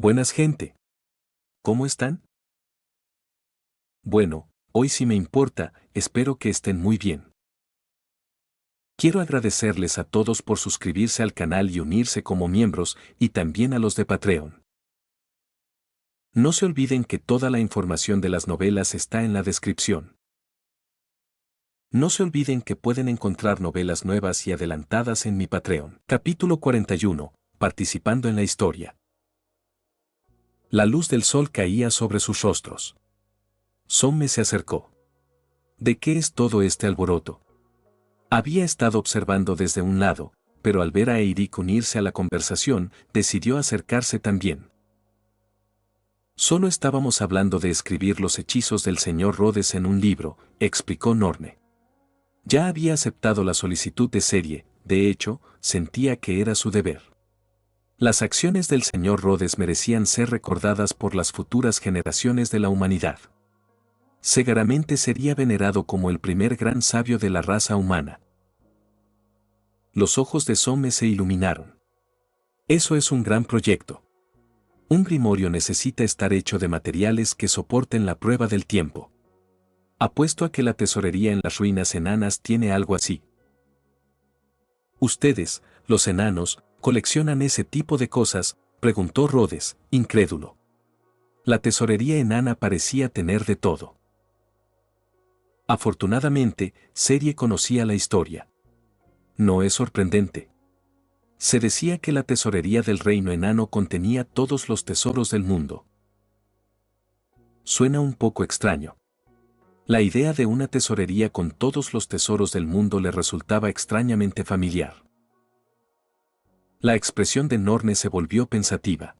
Buenas gente. ¿Cómo están? Bueno, hoy sí me importa, espero que estén muy bien. Quiero agradecerles a todos por suscribirse al canal y unirse como miembros, y también a los de Patreon. No se olviden que toda la información de las novelas está en la descripción. No se olviden que pueden encontrar novelas nuevas y adelantadas en mi Patreon. Capítulo 41. Participando en la historia. La luz del sol caía sobre sus rostros. Somme se acercó. ¿De qué es todo este alboroto? Había estado observando desde un lado, pero al ver a Eirik unirse a la conversación, decidió acercarse también. Solo estábamos hablando de escribir los hechizos del señor Rhodes en un libro, explicó Norne. Ya había aceptado la solicitud de serie, de hecho, sentía que era su deber. Las acciones del señor Rhodes merecían ser recordadas por las futuras generaciones de la humanidad. Seguramente sería venerado como el primer gran sabio de la raza humana. Los ojos de Somme se iluminaron. Eso es un gran proyecto. Un grimorio necesita estar hecho de materiales que soporten la prueba del tiempo. Apuesto a que la tesorería en las ruinas enanas tiene algo así. ¿Ustedes, los enanos, coleccionan ese tipo de cosas?, preguntó Rhodes, incrédulo. La tesorería enana parecía tener de todo. Afortunadamente, Serie conocía la historia. No es sorprendente. Se decía que la tesorería del reino enano contenía todos los tesoros del mundo. Suena un poco extraño. La idea de una tesorería con todos los tesoros del mundo le resultaba extrañamente familiar. La expresión de Norne se volvió pensativa.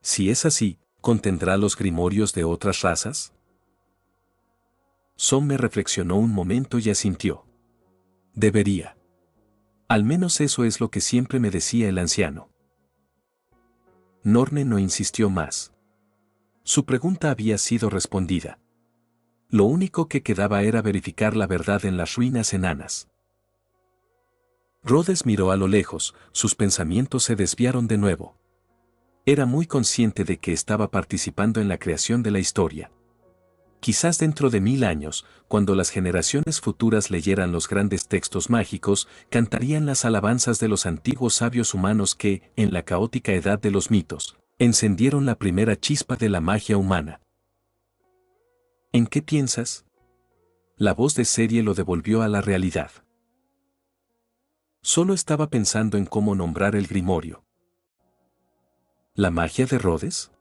Si es así, ¿contendrá los grimorios de otras razas? Somme reflexionó un momento y asintió. Debería. Al menos eso es lo que siempre me decía el anciano. Norne no insistió más. Su pregunta había sido respondida. Lo único que quedaba era verificar la verdad en las ruinas enanas. Rhodes miró a lo lejos, sus pensamientos se desviaron de nuevo. Era muy consciente de que estaba participando en la creación de la historia. Quizás dentro de 1000 años, cuando las generaciones futuras leyeran los grandes textos mágicos, cantarían las alabanzas de los antiguos sabios humanos que, en la caótica edad de los mitos, encendieron la primera chispa de la magia humana. ¿En qué piensas? La voz de Serie lo devolvió a la realidad. Solo estaba pensando en cómo nombrar el grimorio. ¿La magia de Rhodes?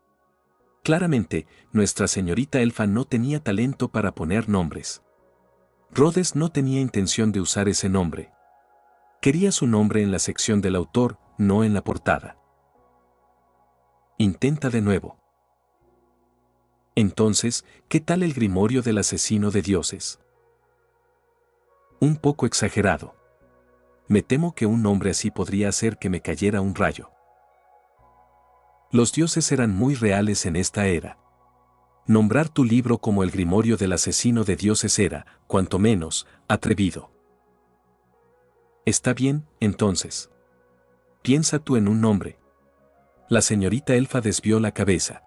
Claramente, nuestra señorita elfa no tenía talento para poner nombres. Rhodes no tenía intención de usar ese nombre. Quería su nombre en la sección del autor, no en la portada. Intenta de nuevo. Entonces, ¿qué tal el grimorio del asesino de dioses? Un poco exagerado. Me temo que un nombre así podría hacer que me cayera un rayo. Los dioses eran muy reales en esta era. Nombrar tu libro como el grimorio del asesino de dioses era, cuanto menos, atrevido. Está bien, entonces. Piensa tú en un nombre. La señorita elfa desvió la cabeza.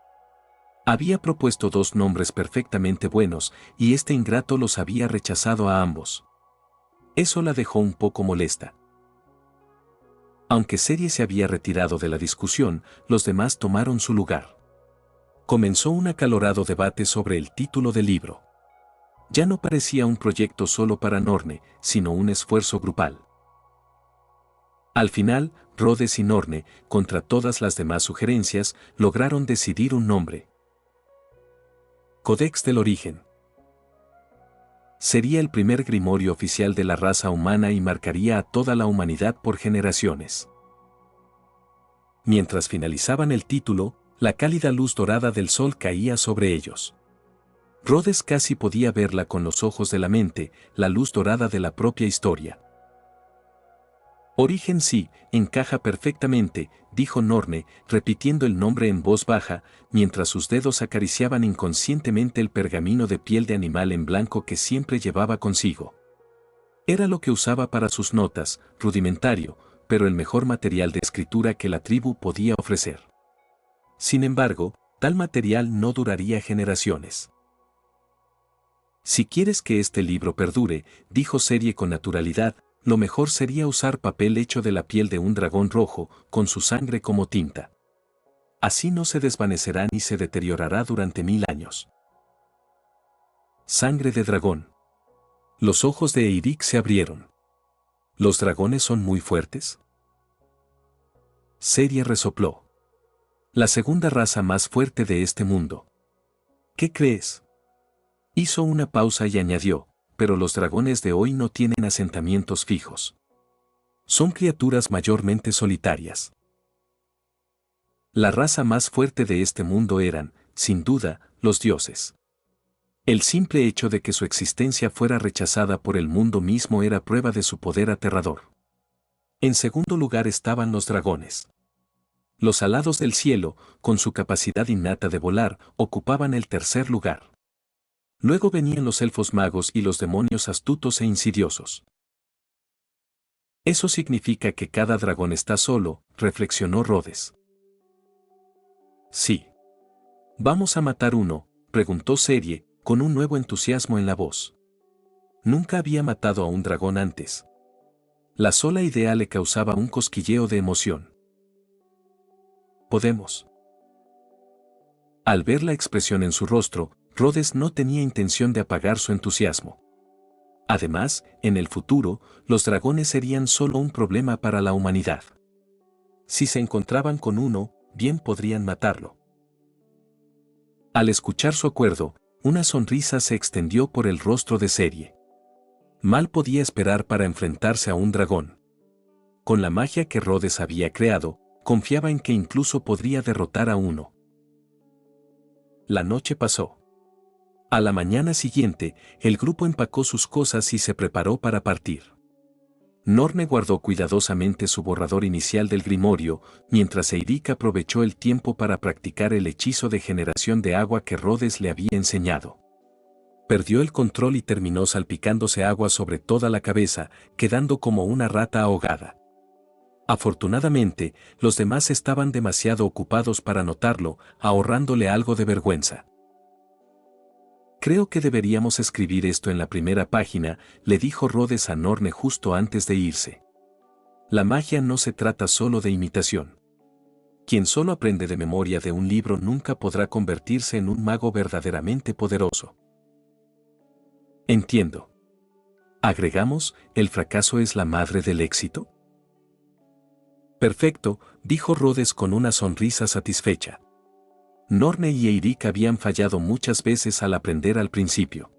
Había propuesto 2 nombres perfectamente buenos, y este ingrato los había rechazado a ambos. Eso la dejó un poco molesta. Aunque Serie se había retirado de la discusión, los demás tomaron su lugar. Comenzó un acalorado debate sobre el título del libro. Ya no parecía un proyecto solo para Norne, sino un esfuerzo grupal. Al final, Rhodes y Norne, contra todas las demás sugerencias, lograron decidir un nombre. Codex del Origen. Sería el primer grimorio oficial de la raza humana y marcaría a toda la humanidad por generaciones. Mientras finalizaban el título, la cálida luz dorada del sol caía sobre ellos. Rhodes casi podía verla con los ojos de la mente, la luz dorada de la propia historia. Origen sí, encaja perfectamente, dijo Norne, repitiendo el nombre en voz baja, mientras sus dedos acariciaban inconscientemente el pergamino de piel de animal en blanco que siempre llevaba consigo. Era lo que usaba para sus notas, rudimentario, pero el mejor material de escritura que la tribu podía ofrecer. Sin embargo, tal material no duraría generaciones. Si quieres que este libro perdure, dijo Serie con naturalidad, lo mejor sería usar papel hecho de la piel de un dragón rojo, con su sangre como tinta. Así no se desvanecerá ni se deteriorará durante 1000 años. Sangre de dragón. Los ojos de Eirik se abrieron. ¿Los dragones son muy fuertes? Serie resopló. La segunda raza más fuerte de este mundo. ¿Qué crees? Hizo una pausa y añadió, pero los dragones de hoy no tienen asentamientos fijos. Son criaturas mayormente solitarias. La raza más fuerte de este mundo eran, sin duda, los dioses. El simple hecho de que su existencia fuera rechazada por el mundo mismo era prueba de su poder aterrador. En segundo lugar estaban los dragones. Los alados del cielo, con su capacidad innata de volar, ocupaban el tercer lugar. Luego venían los elfos magos y los demonios astutos e insidiosos. Eso significa que cada dragón está solo, reflexionó Rhodes. Sí. ¿Vamos a matar uno?, preguntó Serie, con un nuevo entusiasmo en la voz. Nunca había matado a un dragón antes. La sola idea le causaba un cosquilleo de emoción. ¿Podemos? Al ver la expresión en su rostro, Rhodes no tenía intención de apagar su entusiasmo. Además, en el futuro, los dragones serían solo un problema para la humanidad. Si se encontraban con uno, bien podrían matarlo. Al escuchar su acuerdo, una sonrisa se extendió por el rostro de Serie. Mal podía esperar para enfrentarse a un dragón. Con la magia que Rhodes había creado, confiaba en que incluso podría derrotar a uno. La noche pasó. A la mañana siguiente, el grupo empacó sus cosas y se preparó para partir. Norne guardó cuidadosamente su borrador inicial del grimorio, mientras Eirik aprovechó el tiempo para practicar el hechizo de generación de agua que Rhodes le había enseñado. Perdió el control y terminó salpicándose agua sobre toda la cabeza, quedando como una rata ahogada. Afortunadamente, los demás estaban demasiado ocupados para notarlo, ahorrándole algo de vergüenza. Creo que deberíamos escribir esto en la primera página, le dijo Rhodes a Norne justo antes de irse. La magia no se trata solo de imitación. Quien solo aprende de memoria de un libro nunca podrá convertirse en un mago verdaderamente poderoso. Entiendo. Agregamos, ¿el fracaso es la madre del éxito? Perfecto, dijo Rhodes con una sonrisa satisfecha. Norne y Eirik habían fallado muchas veces al aprender al principio.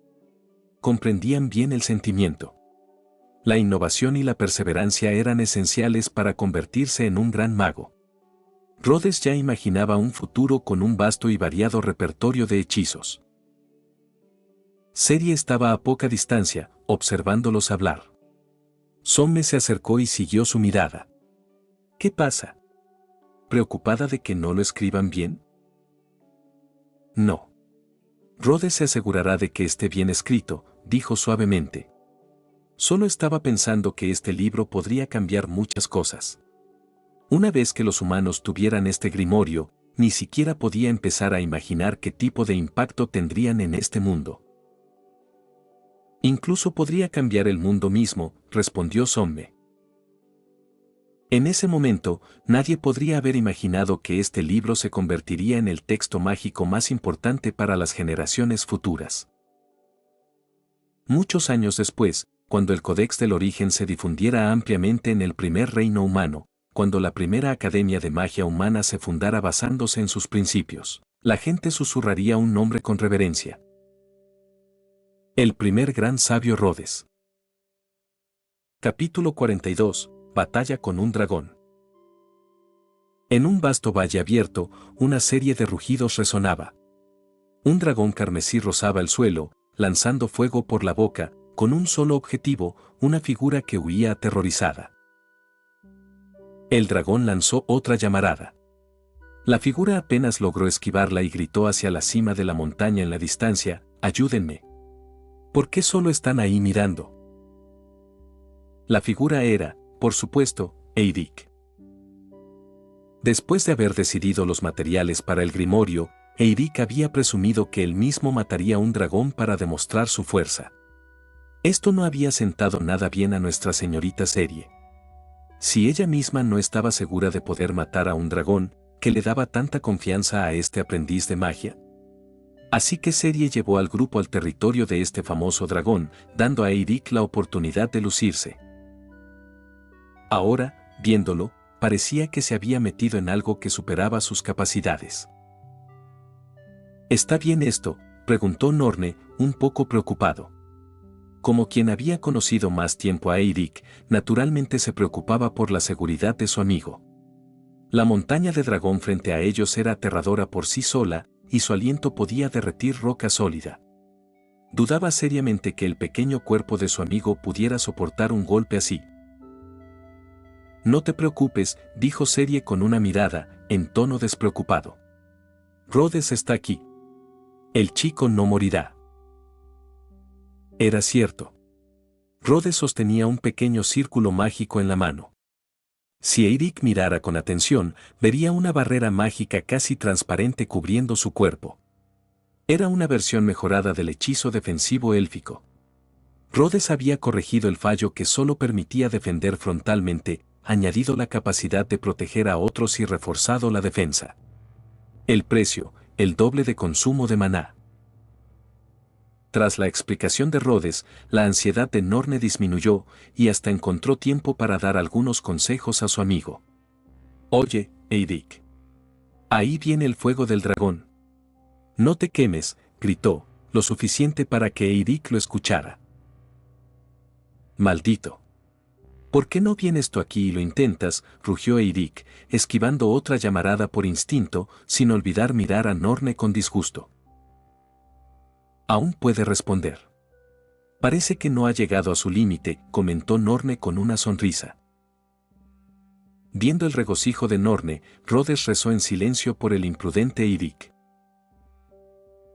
Comprendían bien el sentimiento. La innovación y la perseverancia eran esenciales para convertirse en un gran mago. Rhodes ya imaginaba un futuro con un vasto y variado repertorio de hechizos. Serie estaba a poca distancia, observándolos hablar. Somme se acercó y siguió su mirada. ¿Qué pasa? ¿Preocupada de que no lo escriban bien? No. Rhodes se asegurará de que esté bien escrito, dijo suavemente. Solo estaba pensando que este libro podría cambiar muchas cosas. Una vez que los humanos tuvieran este grimorio, ni siquiera podía empezar a imaginar qué tipo de impacto tendrían en este mundo. Incluso podría cambiar el mundo mismo, respondió Somme. En ese momento, nadie podría haber imaginado que este libro se convertiría en el texto mágico más importante para las generaciones futuras. Muchos años después, cuando el Codex del Origen se difundiera ampliamente en el primer reino humano, cuando la primera academia de magia humana se fundara basándose en sus principios, la gente susurraría un nombre con reverencia. El primer gran sabio Rhodes. Capítulo 42. Batalla con un dragón. En un vasto valle abierto, una serie de rugidos resonaba. Un dragón carmesí rozaba el suelo, lanzando fuego por la boca, con un solo objetivo, una figura que huía aterrorizada. El dragón lanzó otra llamarada. La figura apenas logró esquivarla y gritó hacia la cima de la montaña en la distancia, «¡Ayúdenme! ¿Por qué solo están ahí mirando?» La figura era, por supuesto, Eirik. Después de haber decidido los materiales para el grimorio, Eirik había presumido que él mismo mataría un dragón para demostrar su fuerza. Esto no había sentado nada bien a nuestra señorita Serie. Si ella misma no estaba segura de poder matar a un dragón, ¿qué le daba tanta confianza a este aprendiz de magia? Así que Serie llevó al grupo al territorio de este famoso dragón, dando a Eirik la oportunidad de lucirse. Ahora, viéndolo, parecía que se había metido en algo que superaba sus capacidades. ¿Está bien esto?, preguntó Norne, un poco preocupado. Como quien había conocido más tiempo a Eirik, naturalmente se preocupaba por la seguridad de su amigo. La montaña de dragón frente a ellos era aterradora por sí sola, y su aliento podía derretir roca sólida. Dudaba seriamente que el pequeño cuerpo de su amigo pudiera soportar un golpe así. No te preocupes, dijo Serie con una mirada, en tono despreocupado. Rhodes está aquí. El chico no morirá. Era cierto. Rhodes sostenía un pequeño círculo mágico en la mano. Si Eirik mirara con atención, vería una barrera mágica casi transparente cubriendo su cuerpo. Era una versión mejorada del hechizo defensivo élfico. Rhodes había corregido el fallo que solo permitía defender frontalmente, añadido la capacidad de proteger a otros y reforzado la defensa. El precio, el doble de consumo de maná. Tras la explicación de Rhodes, la ansiedad de Norne disminuyó y hasta encontró tiempo para dar algunos consejos a su amigo. Oye, Eirik. Ahí viene el fuego del dragón. No te quemes, gritó, lo suficiente para que Eirik lo escuchara. Maldito. ¿Por qué no vienes tú aquí y lo intentas?, rugió Eirik, esquivando otra llamarada por instinto, sin olvidar mirar a Norne con disgusto. Aún puede responder. Parece que no ha llegado a su límite, comentó Norne con una sonrisa. Viendo el regocijo de Norne, Rhodes rezó en silencio por el imprudente Eirik.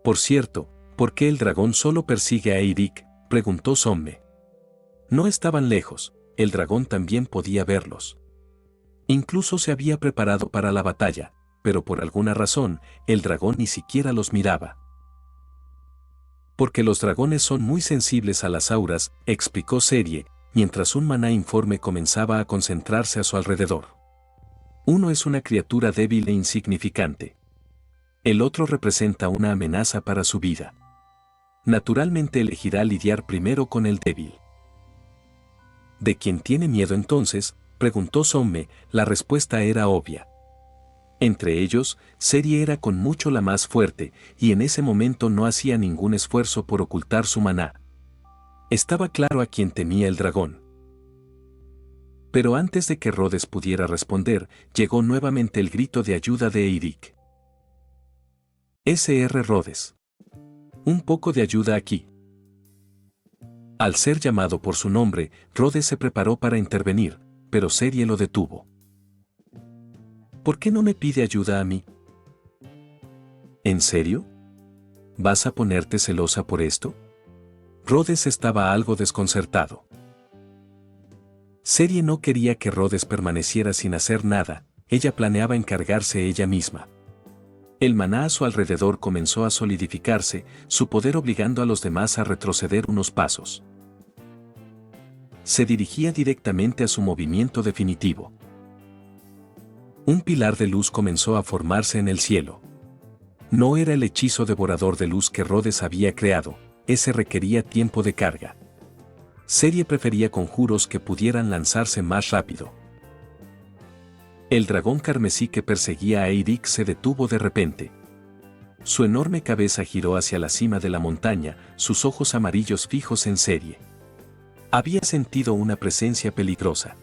Por cierto, ¿por qué el dragón solo persigue a Eirik?, preguntó Somme. No estaban lejos, el dragón también podía verlos. Incluso se había preparado para la batalla, pero por alguna razón, el dragón ni siquiera los miraba. Porque los dragones son muy sensibles a las auras, explicó Serie, mientras un maná informe comenzaba a concentrarse a su alrededor. Uno es una criatura débil e insignificante. El otro representa una amenaza para su vida. Naturalmente elegirá lidiar primero con el débil. ¿De quién tiene miedo entonces?, preguntó Somme. La respuesta era obvia. Entre ellos, Serie era con mucho la más fuerte, y en ese momento no hacía ningún esfuerzo por ocultar su maná. Estaba claro a quién temía el dragón. Pero antes de que Rhodes pudiera responder, llegó nuevamente el grito de ayuda de Eirik. Sr. Rhodes. Un poco de ayuda aquí. Al ser llamado por su nombre, Rhodes se preparó para intervenir, pero Serie lo detuvo. ¿Por qué no me pide ayuda a mí? ¿En serio? ¿Vas a ponerte celosa por esto? Rhodes estaba algo desconcertado. Serie no quería que Rhodes permaneciera sin hacer nada, ella planeaba encargarse ella misma. El maná a su alrededor comenzó a solidificarse, su poder obligando a los demás a retroceder unos pasos. Se dirigía directamente a su movimiento definitivo. Un pilar de luz comenzó a formarse en el cielo. No era el hechizo devorador de luz que Rhodes había creado, ese requería tiempo de carga. Serie prefería conjuros que pudieran lanzarse más rápido. El dragón carmesí que perseguía a Eirik se detuvo de repente. Su enorme cabeza giró hacia la cima de la montaña, sus ojos amarillos fijos en Serie. Había sentido una presencia peligrosa.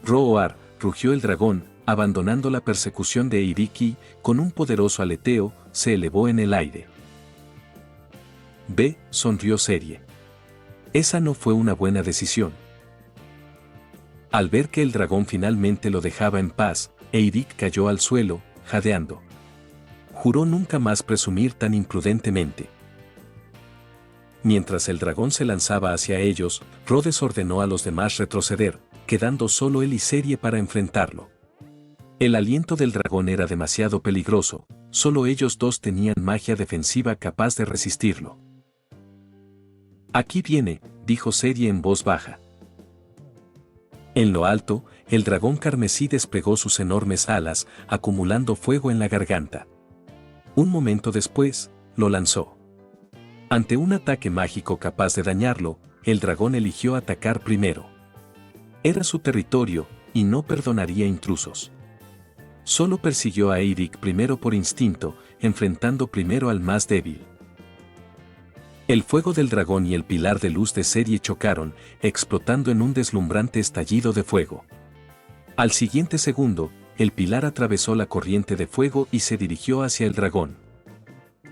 Roar, rugió el dragón, abandonando la persecución de Eirik y, con un poderoso aleteo, se elevó en el aire. Ve, sonrió Serie. Esa no fue una buena decisión. Al ver que el dragón finalmente lo dejaba en paz, Eirik cayó al suelo, jadeando. Juró nunca más presumir tan imprudentemente. Mientras el dragón se lanzaba hacia ellos, Rhodes ordenó a los demás retroceder, quedando solo él y Serie para enfrentarlo. El aliento del dragón era demasiado peligroso, solo ellos dos tenían magia defensiva capaz de resistirlo. Aquí viene, dijo Serie en voz baja. En lo alto, el dragón carmesí desplegó sus enormes alas, acumulando fuego en la garganta. Un momento después, lo lanzó. Ante un ataque mágico capaz de dañarlo, el dragón eligió atacar primero. Era su territorio, y no perdonaría intrusos. Solo persiguió a Eirik primero por instinto, enfrentando primero al más débil. El fuego del dragón y el pilar de luz de Serie chocaron, explotando en un deslumbrante estallido de fuego. Al siguiente segundo, el pilar atravesó la corriente de fuego y se dirigió hacia el dragón.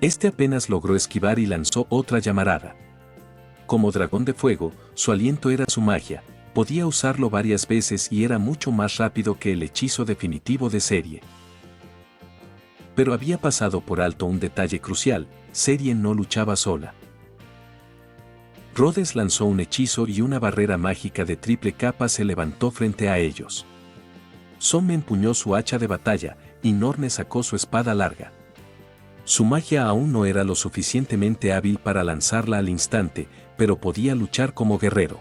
Este apenas logró esquivar y lanzó otra llamarada. Como dragón de fuego, su aliento era su magia, podía usarlo varias veces y era mucho más rápido que el hechizo definitivo de Serie. Pero había pasado por alto un detalle crucial: Serie no luchaba sola. Rhodes lanzó un hechizo y una barrera mágica de triple capa se levantó frente a ellos. Somme empuñó su hacha de batalla, y Norne sacó su espada larga. Su magia aún no era lo suficientemente hábil para lanzarla al instante, pero podía luchar como guerrero.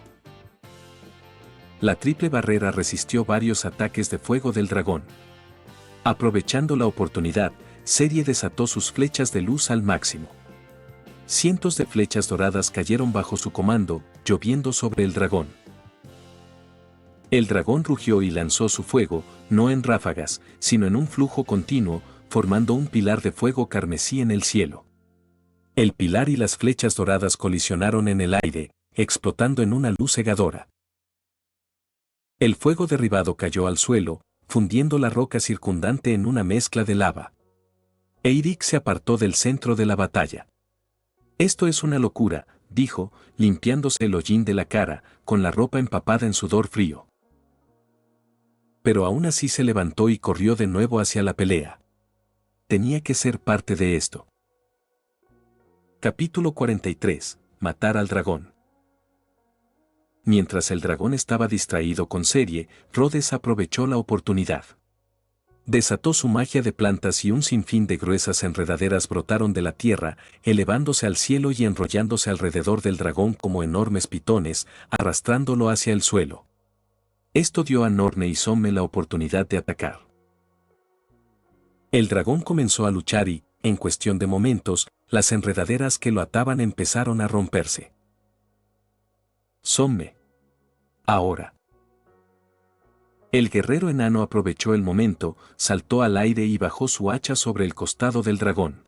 La triple barrera resistió varios ataques de fuego del dragón. Aprovechando la oportunidad, Serie desató sus flechas de luz al máximo. Cientos de flechas doradas cayeron bajo su comando, lloviendo sobre el dragón. El dragón rugió y lanzó su fuego, no en ráfagas, sino en un flujo continuo, formando un pilar de fuego carmesí en el cielo. El pilar y las flechas doradas colisionaron en el aire, explotando en una luz cegadora. El fuego derribado cayó al suelo, fundiendo la roca circundante en una mezcla de lava. Eirik se apartó del centro de la batalla. «Esto es una locura», dijo, limpiándose el hollín de la cara, con la ropa empapada en sudor frío. Pero aún así se levantó y corrió de nuevo hacia la pelea. Tenía que ser parte de esto. Capítulo 43. Matar al dragón. Mientras el dragón estaba distraído con Serie, Rhodes aprovechó la oportunidad. Desató su magia de plantas y un sinfín de gruesas enredaderas brotaron de la tierra, elevándose al cielo y enrollándose alrededor del dragón como enormes pitones, arrastrándolo hacia el suelo. Esto dio a Norne y Somme la oportunidad de atacar. El dragón comenzó a luchar y, en cuestión de momentos, las enredaderas que lo ataban empezaron a romperse. Somme. Ahora. El guerrero enano aprovechó el momento, saltó al aire y bajó su hacha sobre el costado del dragón.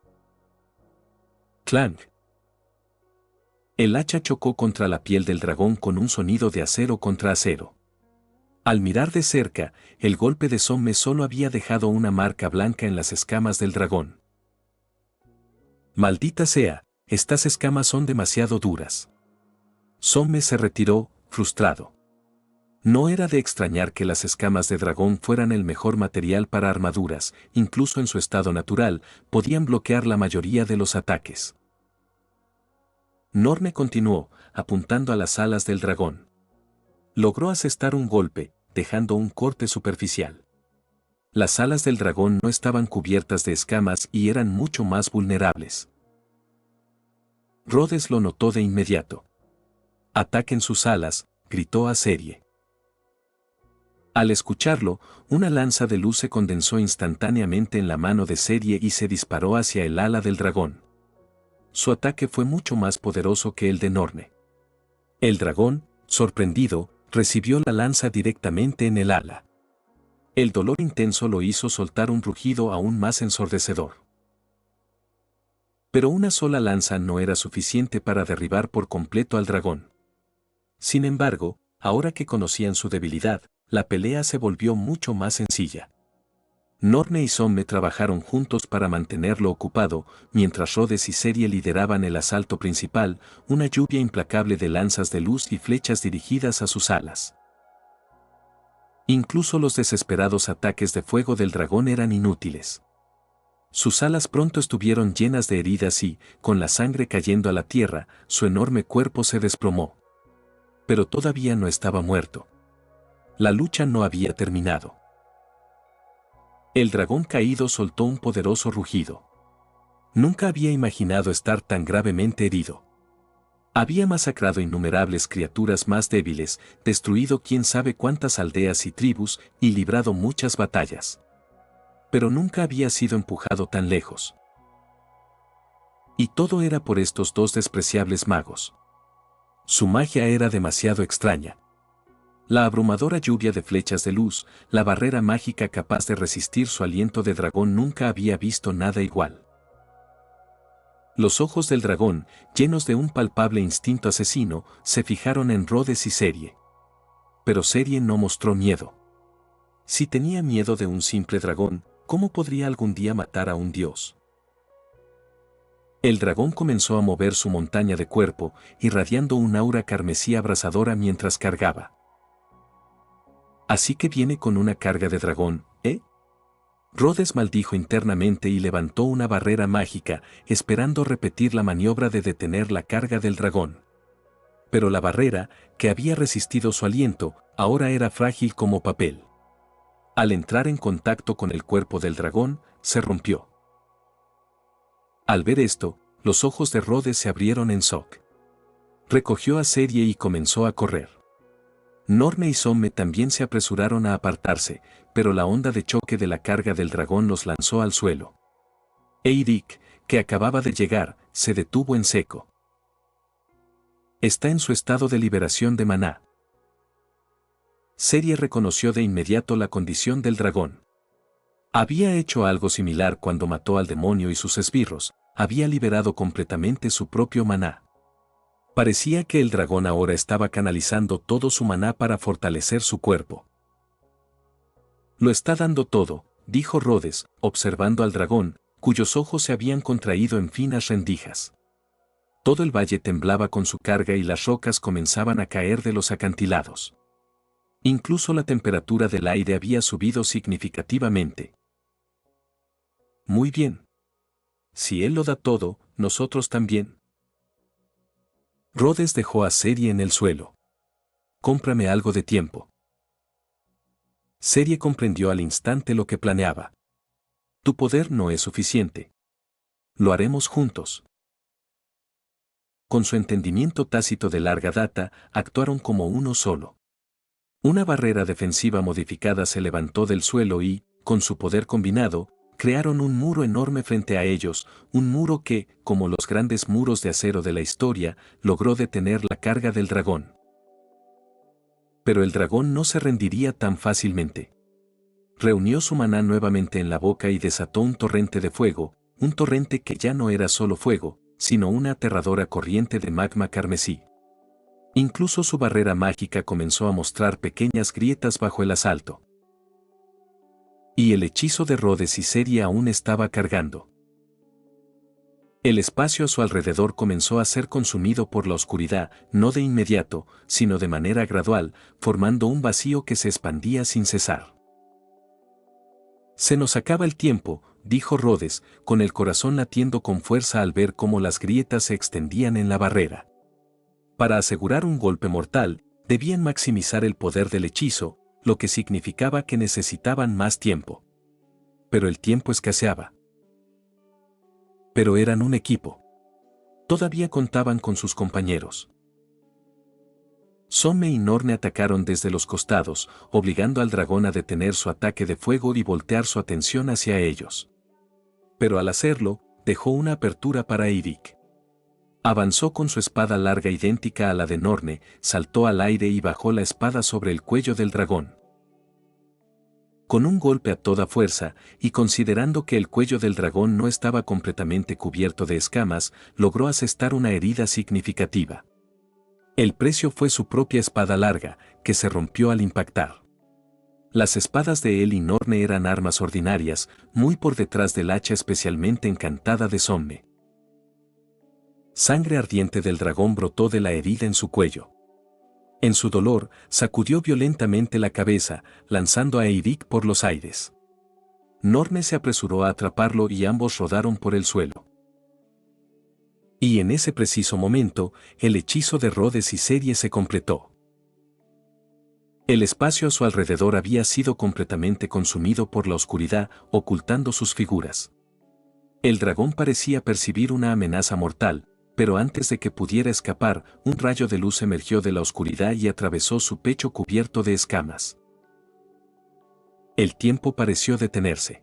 ¡Clank! El hacha chocó contra la piel del dragón con un sonido de acero contra acero. Al mirar de cerca, el golpe de Somme solo había dejado una marca blanca en las escamas del dragón. «Maldita sea, estas escamas son demasiado duras». Somme se retiró, frustrado. No era de extrañar que las escamas de dragón fueran el mejor material para armaduras, incluso en su estado natural, podían bloquear la mayoría de los ataques. Norne continuó, apuntando a las alas del dragón. Logró asestar un golpe, dejando un corte superficial. Las alas del dragón no estaban cubiertas de escamas y eran mucho más vulnerables. Rhodes lo notó de inmediato. «Ataquen sus alas», gritó a Serie. Al escucharlo, una lanza de luz se condensó instantáneamente en la mano de Serie y se disparó hacia el ala del dragón. Su ataque fue mucho más poderoso que el de Norne. El dragón, sorprendido, recibió la lanza directamente en el ala. El dolor intenso lo hizo soltar un rugido aún más ensordecedor. Pero una sola lanza no era suficiente para derribar por completo al dragón. Sin embargo, ahora que conocían su debilidad, la pelea se volvió mucho más sencilla. Norne y Somme trabajaron juntos para mantenerlo ocupado, mientras Rhodes y Serie lideraban el asalto principal, una lluvia implacable de lanzas de luz y flechas dirigidas a sus alas. Incluso los desesperados ataques de fuego del dragón eran inútiles. Sus alas pronto estuvieron llenas de heridas y, con la sangre cayendo a la tierra, su enorme cuerpo se desplomó. Pero todavía no estaba muerto. La lucha no había terminado. El dragón caído soltó un poderoso rugido. Nunca había imaginado estar tan gravemente herido. Había masacrado innumerables criaturas más débiles, destruido quién sabe cuántas aldeas y tribus, y librado muchas batallas. Pero nunca había sido empujado tan lejos. Y todo era por estos dos despreciables magos. Su magia era demasiado extraña. La abrumadora lluvia de flechas de luz, la barrera mágica capaz de resistir su aliento de dragón, nunca había visto nada igual. Los ojos del dragón, llenos de un palpable instinto asesino, se fijaron en Rhodes y Serie. Pero Serie no mostró miedo. Si tenía miedo de un simple dragón, ¿cómo podría algún día matar a un dios? El dragón comenzó a mover su montaña de cuerpo, irradiando un aura carmesí abrasadora mientras cargaba. Así que viene con una carga de dragón, ¿eh? Rhodes maldijo internamente y levantó una barrera mágica, esperando repetir la maniobra de detener la carga del dragón. Pero la barrera, que había resistido su aliento, ahora era frágil como papel. Al entrar en contacto con el cuerpo del dragón, se rompió. Al ver esto, los ojos de Rhodes se abrieron en shock. Recogió a Serie y comenzó a correr. Norne y Somme también se apresuraron a apartarse, pero la onda de choque de la carga del dragón los lanzó al suelo. Eirik, que acababa de llegar, se detuvo en seco. Está en su estado de liberación de maná. Serie reconoció de inmediato la condición del dragón. Había hecho algo similar cuando mató al demonio y sus esbirros, había liberado completamente su propio maná. Parecía que el dragón ahora estaba canalizando todo su maná para fortalecer su cuerpo. Lo está dando todo, dijo Rhodes, observando al dragón, cuyos ojos se habían contraído en finas rendijas. Todo el valle temblaba con su carga y las rocas comenzaban a caer de los acantilados. Incluso la temperatura del aire había subido significativamente. Muy bien. Si él lo da todo, nosotros también. Rhodes dejó a Serie en el suelo. Cómprame algo de tiempo. Serie comprendió al instante lo que planeaba. Tu poder no es suficiente. Lo haremos juntos. Con su entendimiento tácito de larga data, actuaron como uno solo. Una barrera defensiva modificada se levantó del suelo y, con su poder combinado, crearon un muro enorme frente a ellos, un muro que, como los grandes muros de acero de la historia, logró detener la carga del dragón. Pero el dragón no se rendiría tan fácilmente. Reunió su maná nuevamente en la boca y desató un torrente de fuego, un torrente que ya no era solo fuego, sino una aterradora corriente de magma carmesí. Incluso su barrera mágica comenzó a mostrar pequeñas grietas bajo el asalto. Y el hechizo de Rhodes y Serie aún estaba cargando. El espacio a su alrededor comenzó a ser consumido por la oscuridad, no de inmediato, sino de manera gradual, formando un vacío que se expandía sin cesar. Se nos acaba el tiempo, dijo Rhodes, con el corazón latiendo con fuerza al ver cómo las grietas se extendían en la barrera. Para asegurar un golpe mortal, debían maximizar el poder del hechizo, lo que significaba que necesitaban más tiempo. Pero el tiempo escaseaba. Pero eran un equipo. Todavía contaban con sus compañeros. Somme y Norne atacaron desde los costados, obligando al dragón a detener su ataque de fuego y voltear su atención hacia ellos. Pero al hacerlo, dejó una apertura para Eirik. Avanzó con su espada larga idéntica a la de Norne, saltó al aire y bajó la espada sobre el cuello del dragón. Con un golpe a toda fuerza, y considerando que el cuello del dragón no estaba completamente cubierto de escamas, logró asestar una herida significativa. El precio fue su propia espada larga, que se rompió al impactar. Las espadas de él y Norne eran armas ordinarias, muy por detrás del hacha especialmente encantada de Somme. Sangre ardiente del dragón brotó de la herida en su cuello. En su dolor, sacudió violentamente la cabeza, lanzando a Eirik por los aires. Norne se apresuró a atraparlo y ambos rodaron por el suelo. Y en ese preciso momento, el hechizo de Rhodes y Serie se completó. El espacio a su alrededor había sido completamente consumido por la oscuridad, ocultando sus figuras. El dragón parecía percibir una amenaza mortal, pero antes de que pudiera escapar, un rayo de luz emergió de la oscuridad y atravesó su pecho cubierto de escamas. El tiempo pareció detenerse.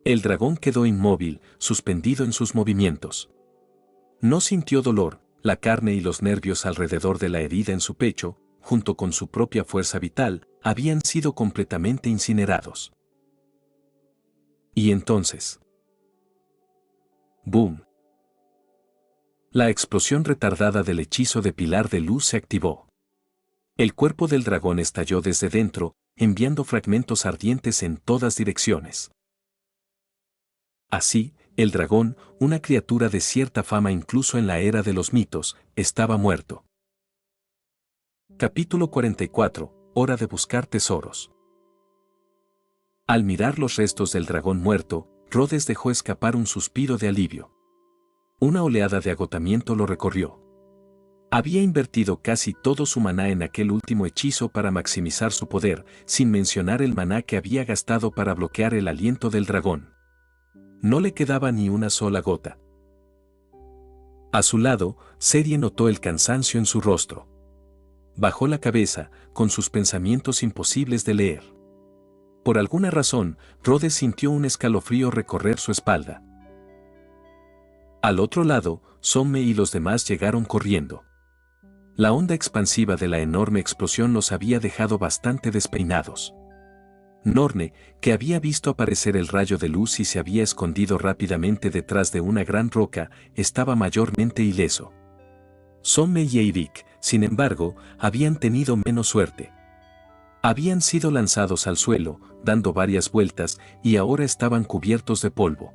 El dragón quedó inmóvil, suspendido en sus movimientos. No sintió dolor, la carne y los nervios alrededor de la herida en su pecho, junto con su propia fuerza vital, habían sido completamente incinerados. Y entonces... ¡boom! La explosión retardada del hechizo de pilar de luz se activó. El cuerpo del dragón estalló desde dentro, enviando fragmentos ardientes en todas direcciones. Así, el dragón, una criatura de cierta fama incluso en la era de los mitos, estaba muerto. Capítulo 44. Hora de buscar tesoros. Al mirar los restos del dragón muerto, Rhodes dejó escapar un suspiro de alivio. Una oleada de agotamiento lo recorrió. Había invertido casi todo su maná en aquel último hechizo para maximizar su poder, sin mencionar el maná que había gastado para bloquear el aliento del dragón. No le quedaba ni una sola gota. A su lado, Serie notó el cansancio en su rostro. Bajó la cabeza, con sus pensamientos imposibles de leer. Por alguna razón, Rhodes sintió un escalofrío recorrer su espalda. Al otro lado, Somme y los demás llegaron corriendo. La onda expansiva de la enorme explosión los había dejado bastante despeinados. Norne, que había visto aparecer el rayo de luz y se había escondido rápidamente detrás de una gran roca, estaba mayormente ileso. Somme y Eirik, sin embargo, habían tenido menos suerte. Habían sido lanzados al suelo, dando varias vueltas, y ahora estaban cubiertos de polvo.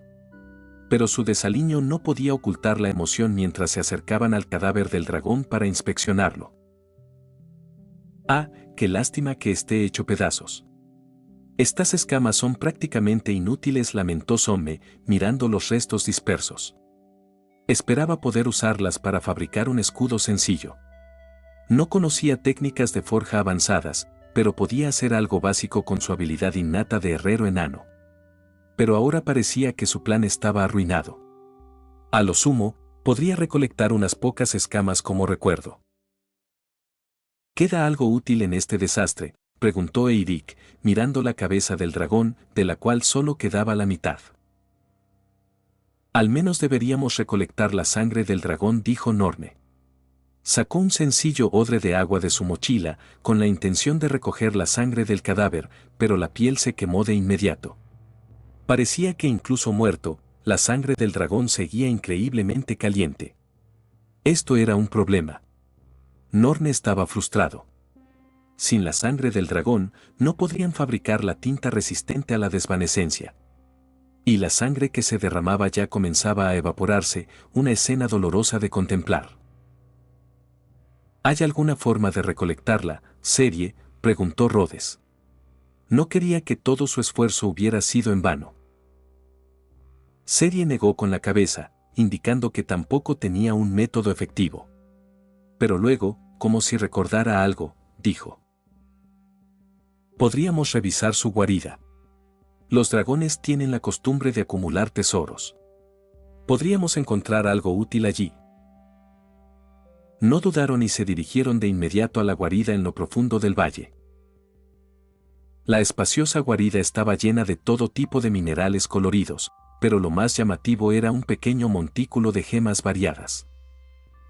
Pero su desaliño no podía ocultar la emoción mientras se acercaban al cadáver del dragón para inspeccionarlo. ¡Ah, qué lástima que esté hecho pedazos! Estas escamas son prácticamente inútiles, lamentó Somme, mirando los restos dispersos. Esperaba poder usarlas para fabricar un escudo sencillo. No conocía técnicas de forja avanzadas, pero podía hacer algo básico con su habilidad innata de herrero enano. Pero ahora parecía que su plan estaba arruinado. A lo sumo, podría recolectar unas pocas escamas como recuerdo. ¿Queda algo útil en este desastre?, preguntó Eirik, mirando la cabeza del dragón, de la cual solo quedaba la mitad. Al menos deberíamos recolectar la sangre del dragón, dijo Norne. Sacó un sencillo odre de agua de su mochila, con la intención de recoger la sangre del cadáver, pero la piel se quemó de inmediato. Parecía que incluso muerto, la sangre del dragón seguía increíblemente caliente. Esto era un problema. Norne estaba frustrado. Sin la sangre del dragón, no podrían fabricar la tinta resistente a la desvanecencia. Y la sangre que se derramaba ya comenzaba a evaporarse, una escena dolorosa de contemplar. ¿Hay alguna forma de recolectarla, Serie?, preguntó Rhodes. No quería que todo su esfuerzo hubiera sido en vano. Serie negó con la cabeza, indicando que tampoco tenía un método efectivo. Pero luego, como si recordara algo, dijo: podríamos revisar su guarida. Los dragones tienen la costumbre de acumular tesoros. Podríamos encontrar algo útil allí. No dudaron y se dirigieron de inmediato a la guarida en lo profundo del valle. La espaciosa guarida estaba llena de todo tipo de minerales coloridos, pero lo más llamativo era un pequeño montículo de gemas variadas.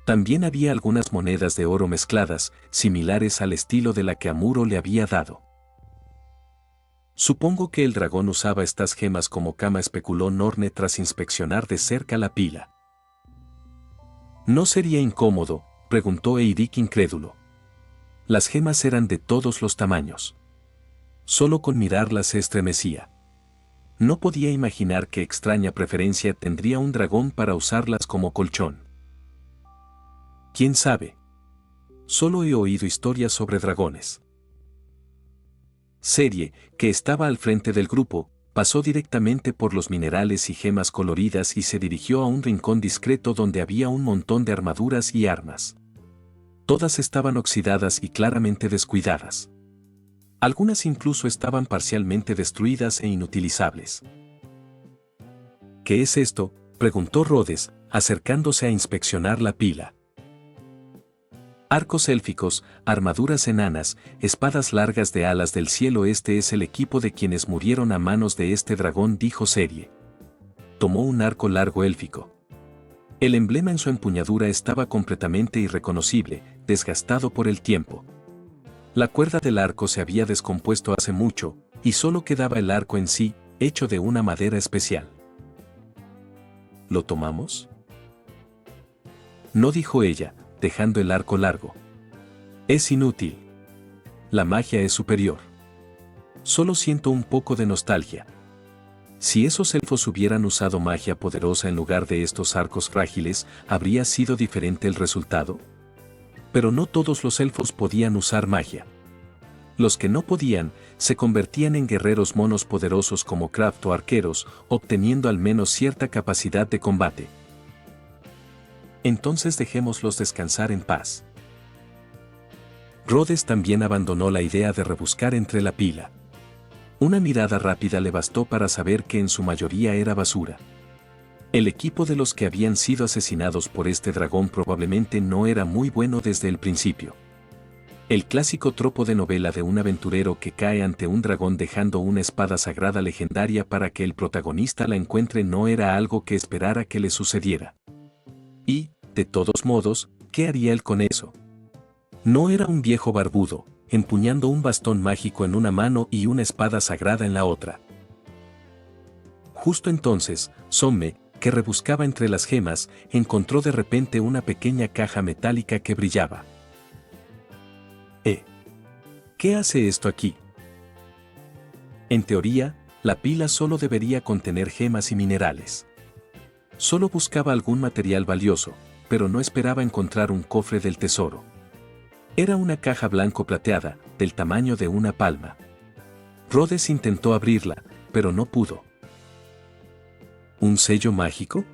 También había algunas monedas de oro mezcladas, similares al estilo de la que Amuro le había dado. Supongo que el dragón usaba estas gemas como cama, especuló Norne tras inspeccionar de cerca la pila. ¿No sería incómodo?, preguntó Eirik incrédulo. Las gemas eran de todos los tamaños. Solo con mirarlas se estremecía. No podía imaginar qué extraña preferencia tendría un dragón para usarlas como colchón. ¿Quién sabe? Solo he oído historias sobre dragones. Serie, que estaba al frente del grupo, pasó directamente por los minerales y gemas coloridas y se dirigió a un rincón discreto donde había un montón de armaduras y armas. Todas estaban oxidadas y claramente descuidadas. Algunas incluso estaban parcialmente destruidas e inutilizables. ¿Qué es esto?, preguntó Rhodes, acercándose a inspeccionar la pila. Arcos élficos, armaduras enanas, espadas largas de alas del cielo. Este es el equipo de quienes murieron a manos de este dragón, dijo Serie. Tomó un arco largo élfico. El emblema en su empuñadura estaba completamente irreconocible, desgastado por el tiempo. La cuerda del arco se había descompuesto hace mucho, y solo quedaba el arco en sí, hecho de una madera especial. ¿Lo tomamos? No, dijo ella, dejando el arco largo. Es inútil. La magia es superior. Solo siento un poco de nostalgia. Si esos elfos hubieran usado magia poderosa en lugar de estos arcos frágiles, ¿habría sido diferente el resultado? Pero no todos los elfos podían usar magia. Los que no podían, se convertían en guerreros monos poderosos como Kraft o arqueros, obteniendo al menos cierta capacidad de combate. Entonces dejémoslos descansar en paz. Rhodes también abandonó la idea de rebuscar entre la pila. Una mirada rápida le bastó para saber que en su mayoría era basura. El equipo de los que habían sido asesinados por este dragón probablemente no era muy bueno desde el principio. El clásico tropo de novela de un aventurero que cae ante un dragón dejando una espada sagrada legendaria para que el protagonista la encuentre no era algo que esperara que le sucediera. Y, de todos modos, ¿qué haría él con eso? No era un viejo barbudo, empuñando un bastón mágico en una mano y una espada sagrada en la otra. Justo entonces, Somme, que rebuscaba entre las gemas, encontró de repente una pequeña caja metálica que brillaba. ¿Qué hace esto aquí? En teoría, la pila solo debería contener gemas y minerales. Solo buscaba algún material valioso, pero no esperaba encontrar un cofre del tesoro. Era una caja blanco plateada, del tamaño de una palma. Rhodes intentó abrirla, pero no pudo. ¿Un sello mágico?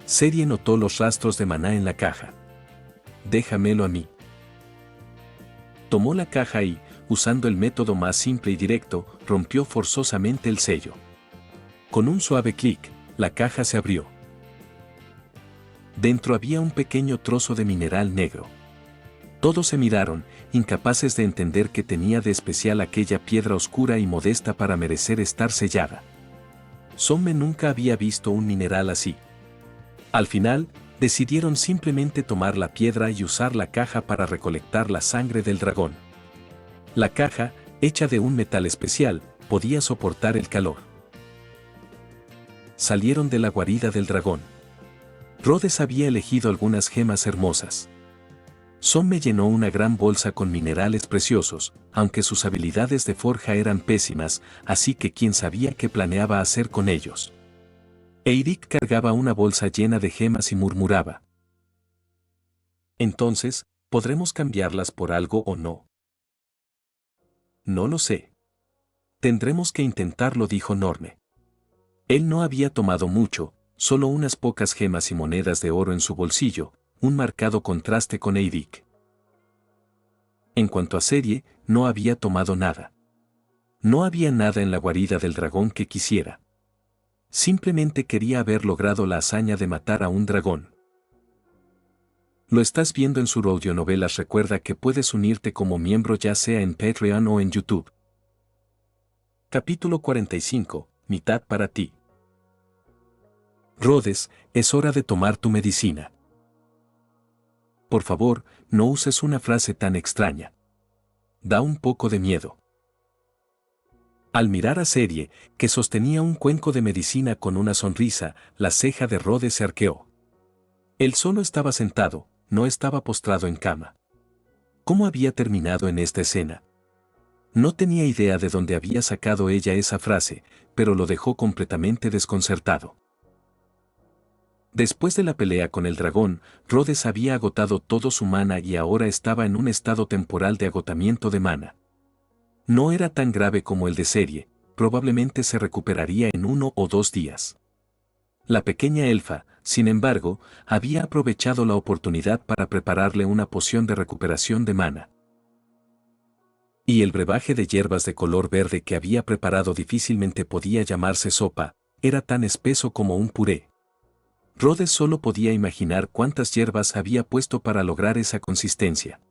Serie notó los rastros de maná en la caja. Déjamelo a mí. Tomó la caja y, usando el método más simple y directo, rompió forzosamente el sello. Con un suave clic, la caja se abrió. Dentro había un pequeño trozo de mineral negro. Todos se miraron, incapaces de entender qué tenía de especial aquella piedra oscura y modesta para merecer estar sellada. Somme nunca había visto un mineral así. Al final, decidieron simplemente tomar la piedra y usar la caja para recolectar la sangre del dragón. La caja, hecha de un metal especial, podía soportar el calor. Salieron de la guarida del dragón. Rhodes había elegido algunas gemas hermosas. Somme llenó una gran bolsa con minerales preciosos, aunque sus habilidades de forja eran pésimas, así que quién sabía qué planeaba hacer con ellos. Eirik cargaba una bolsa llena de gemas y murmuraba. Entonces, ¿podremos cambiarlas por algo o no? No lo sé. Tendremos que intentarlo, dijo Norne. Él no había tomado mucho, solo unas pocas gemas y monedas de oro en su bolsillo, un marcado contraste con Eirik. En cuanto a Serie, no había tomado nada. No había nada en la guarida del dragón que quisiera. Simplemente quería haber logrado la hazaña de matar a un dragón. Lo estás viendo en Sur Audionovelas. Recuerda que puedes unirte como miembro ya sea en Patreon o en YouTube. Capítulo 45, mitad para ti. Rhodes, es hora de tomar tu medicina. Por favor, no uses una frase tan extraña. Da un poco de miedo. Al mirar a Serie, que sostenía un cuenco de medicina con una sonrisa, la ceja de Rhodes se arqueó. Él solo estaba sentado, no estaba postrado en cama. ¿Cómo había terminado en esta escena? No tenía idea de dónde había sacado ella esa frase, pero lo dejó completamente desconcertado. Después de la pelea con el dragón, Rhodes había agotado todo su mana y ahora estaba en un estado temporal de agotamiento de mana. No era tan grave como el de Serie, probablemente se recuperaría en 1 o 2 días. La pequeña elfa, sin embargo, había aprovechado la oportunidad para prepararle una poción de recuperación de mana. Y el brebaje de hierbas de color verde que había preparado difícilmente podía llamarse sopa, era tan espeso como un puré. Rhodes solo podía imaginar cuántas hierbas había puesto para lograr esa consistencia.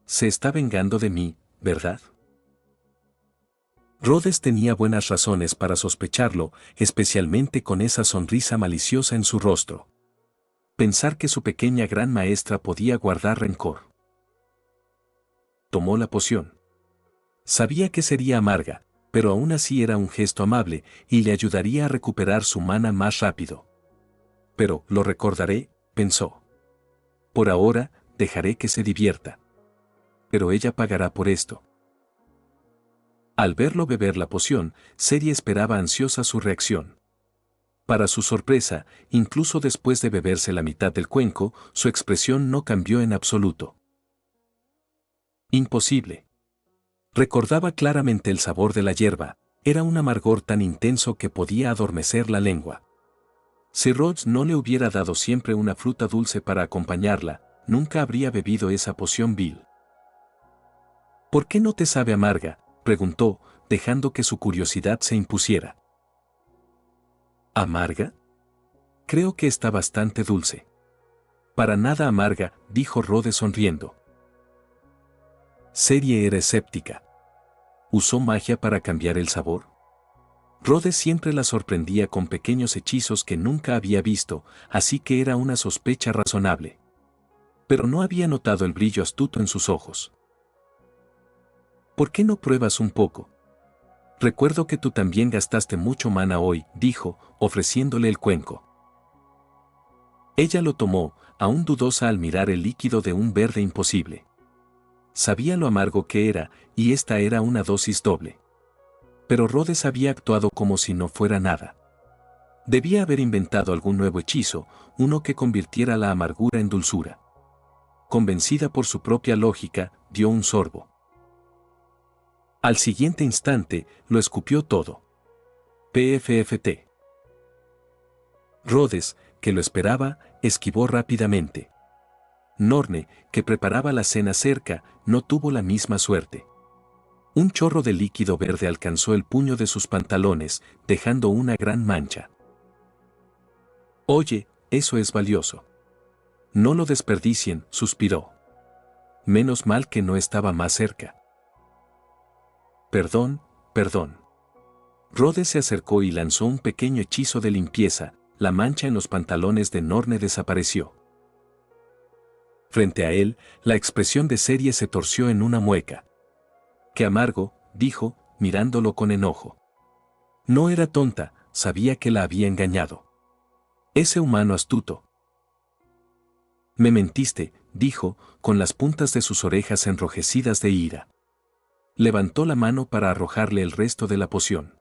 Se está vengando de mí, ¿verdad? Rhodes tenía buenas razones para sospecharlo, especialmente con esa sonrisa maliciosa en su rostro. Pensar que su pequeña gran maestra podía guardar rencor. Tomó la poción. Sabía que sería amarga, pero aún así era un gesto amable y le ayudaría a recuperar su mana más rápido. Pero, lo recordaré, pensó. Por ahora, dejaré que se divierta. Pero ella pagará por esto. Al verlo beber la poción, Ceri esperaba ansiosa su reacción. Para su sorpresa, incluso después de beberse la mitad del cuenco, su expresión no cambió en absoluto. Imposible. Recordaba claramente el sabor de la hierba, era un amargor tan intenso que podía adormecer la lengua. Si Rhodes no le hubiera dado siempre una fruta dulce para acompañarla, nunca habría bebido esa poción vil. ¿Por qué no te sabe amarga?, preguntó, dejando que su curiosidad se impusiera. ¿Amarga? Creo que está bastante dulce. Para nada amarga, dijo Rhodes sonriendo. Ceri era escéptica. ¿Usó magia para cambiar el sabor? Rhodes siempre la sorprendía con pequeños hechizos que nunca había visto, así que era una sospecha razonable. Pero no había notado el brillo astuto en sus ojos. ¿Por qué no pruebas un poco? Recuerdo que tú también gastaste mucho mana hoy, dijo, ofreciéndole el cuenco. Ella lo tomó, aún dudosa al mirar el líquido de un verde imposible. Sabía lo amargo que era, y esta era una dosis doble. Pero Rhodes había actuado como si no fuera nada. Debía haber inventado algún nuevo hechizo, uno que convirtiera la amargura en dulzura. Convencida por su propia lógica, dio un sorbo. Al siguiente instante, lo escupió todo. PFFT. Rhodes, que lo esperaba, esquivó rápidamente. Norne, que preparaba la cena cerca, no tuvo la misma suerte. Un chorro de líquido verde alcanzó el puño de sus pantalones, dejando una gran mancha. Oye, eso es valioso. No lo desperdicien, suspiró. Menos mal que no estaba más cerca. Perdón, perdón. Rhodes se acercó y lanzó un pequeño hechizo de limpieza, la mancha en los pantalones de Norne desapareció. Frente a él, la expresión de Ceri se torció en una mueca. Qué amargo, dijo, mirándolo con enojo. No era tonta, sabía que la había engañado. Ese humano astuto. Me mentiste, dijo, con las puntas de sus orejas enrojecidas de ira. Levantó la mano para arrojarle el resto de la poción.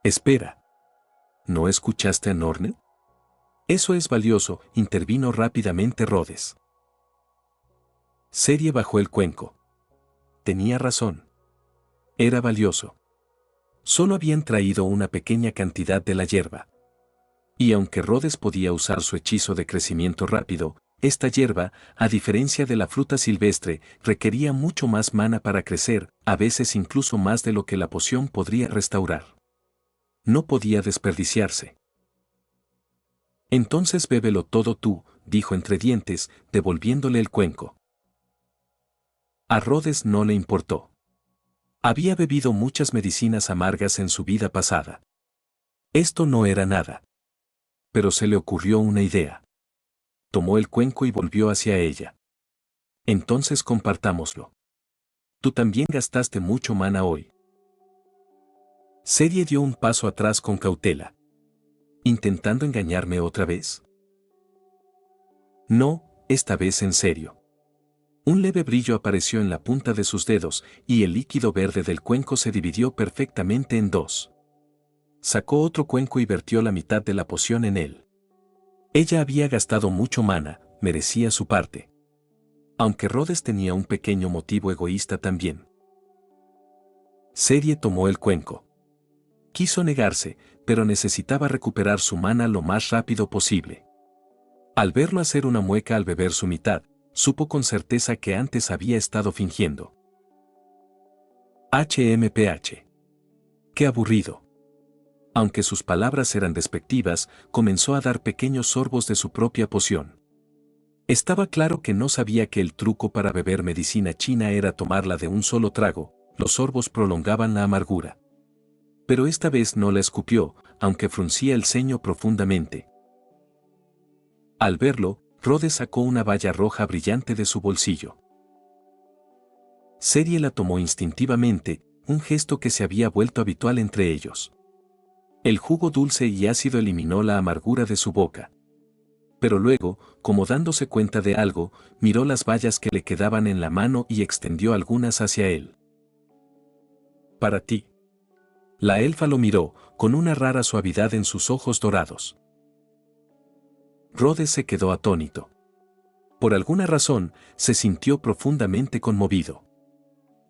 Espera. ¿No escuchaste a Norne? Eso es valioso, intervino rápidamente Rhodes. Ceri bajó el cuenco. Tenía razón. Era valioso. Solo habían traído una pequeña cantidad de la hierba. Y aunque Rhodes podía usar su hechizo de crecimiento rápido, esta hierba, a diferencia de la fruta silvestre, requería mucho más mana para crecer, a veces incluso más de lo que la poción podría restaurar. No podía desperdiciarse. Entonces bébelo todo tú, dijo entre dientes, devolviéndole el cuenco. A Rhodes no le importó. Había bebido muchas medicinas amargas en su vida pasada. Esto no era nada. Pero se le ocurrió una idea. Tomó el cuenco y volvió hacia ella. Entonces compartámoslo. Tú también gastaste mucho mana hoy. Ceri dio un paso atrás con cautela. ¿Intentando engañarme otra vez? No, esta vez en serio. Un leve brillo apareció en la punta de sus dedos, y el líquido verde del cuenco se dividió perfectamente en dos. Sacó otro cuenco y vertió la mitad de la poción en él. Ella había gastado mucho mana, merecía su parte. Aunque Rhodes tenía un pequeño motivo egoísta también. Ceri tomó el cuenco. Quiso negarse, pero necesitaba recuperar su mana lo más rápido posible. Al verlo hacer una mueca al beber su mitad, supo con certeza que antes había estado fingiendo. HMPH. ¡Qué aburrido! Aunque sus palabras eran despectivas, comenzó a dar pequeños sorbos de su propia poción. Estaba claro que no sabía que el truco para beber medicina china era tomarla de un solo trago, los sorbos prolongaban la amargura. Pero esta vez no la escupió, aunque fruncía el ceño profundamente. Al verlo, Rhodes sacó una baya roja brillante de su bolsillo. Cerie la tomó instintivamente, un gesto que se había vuelto habitual entre ellos. El jugo dulce y ácido eliminó la amargura de su boca. Pero luego, como dándose cuenta de algo, miró las bayas que le quedaban en la mano y extendió algunas hacia él. «Para ti». La elfa lo miró, con una rara suavidad en sus ojos dorados. Rhodes se quedó atónito. Por alguna razón, se sintió profundamente conmovido.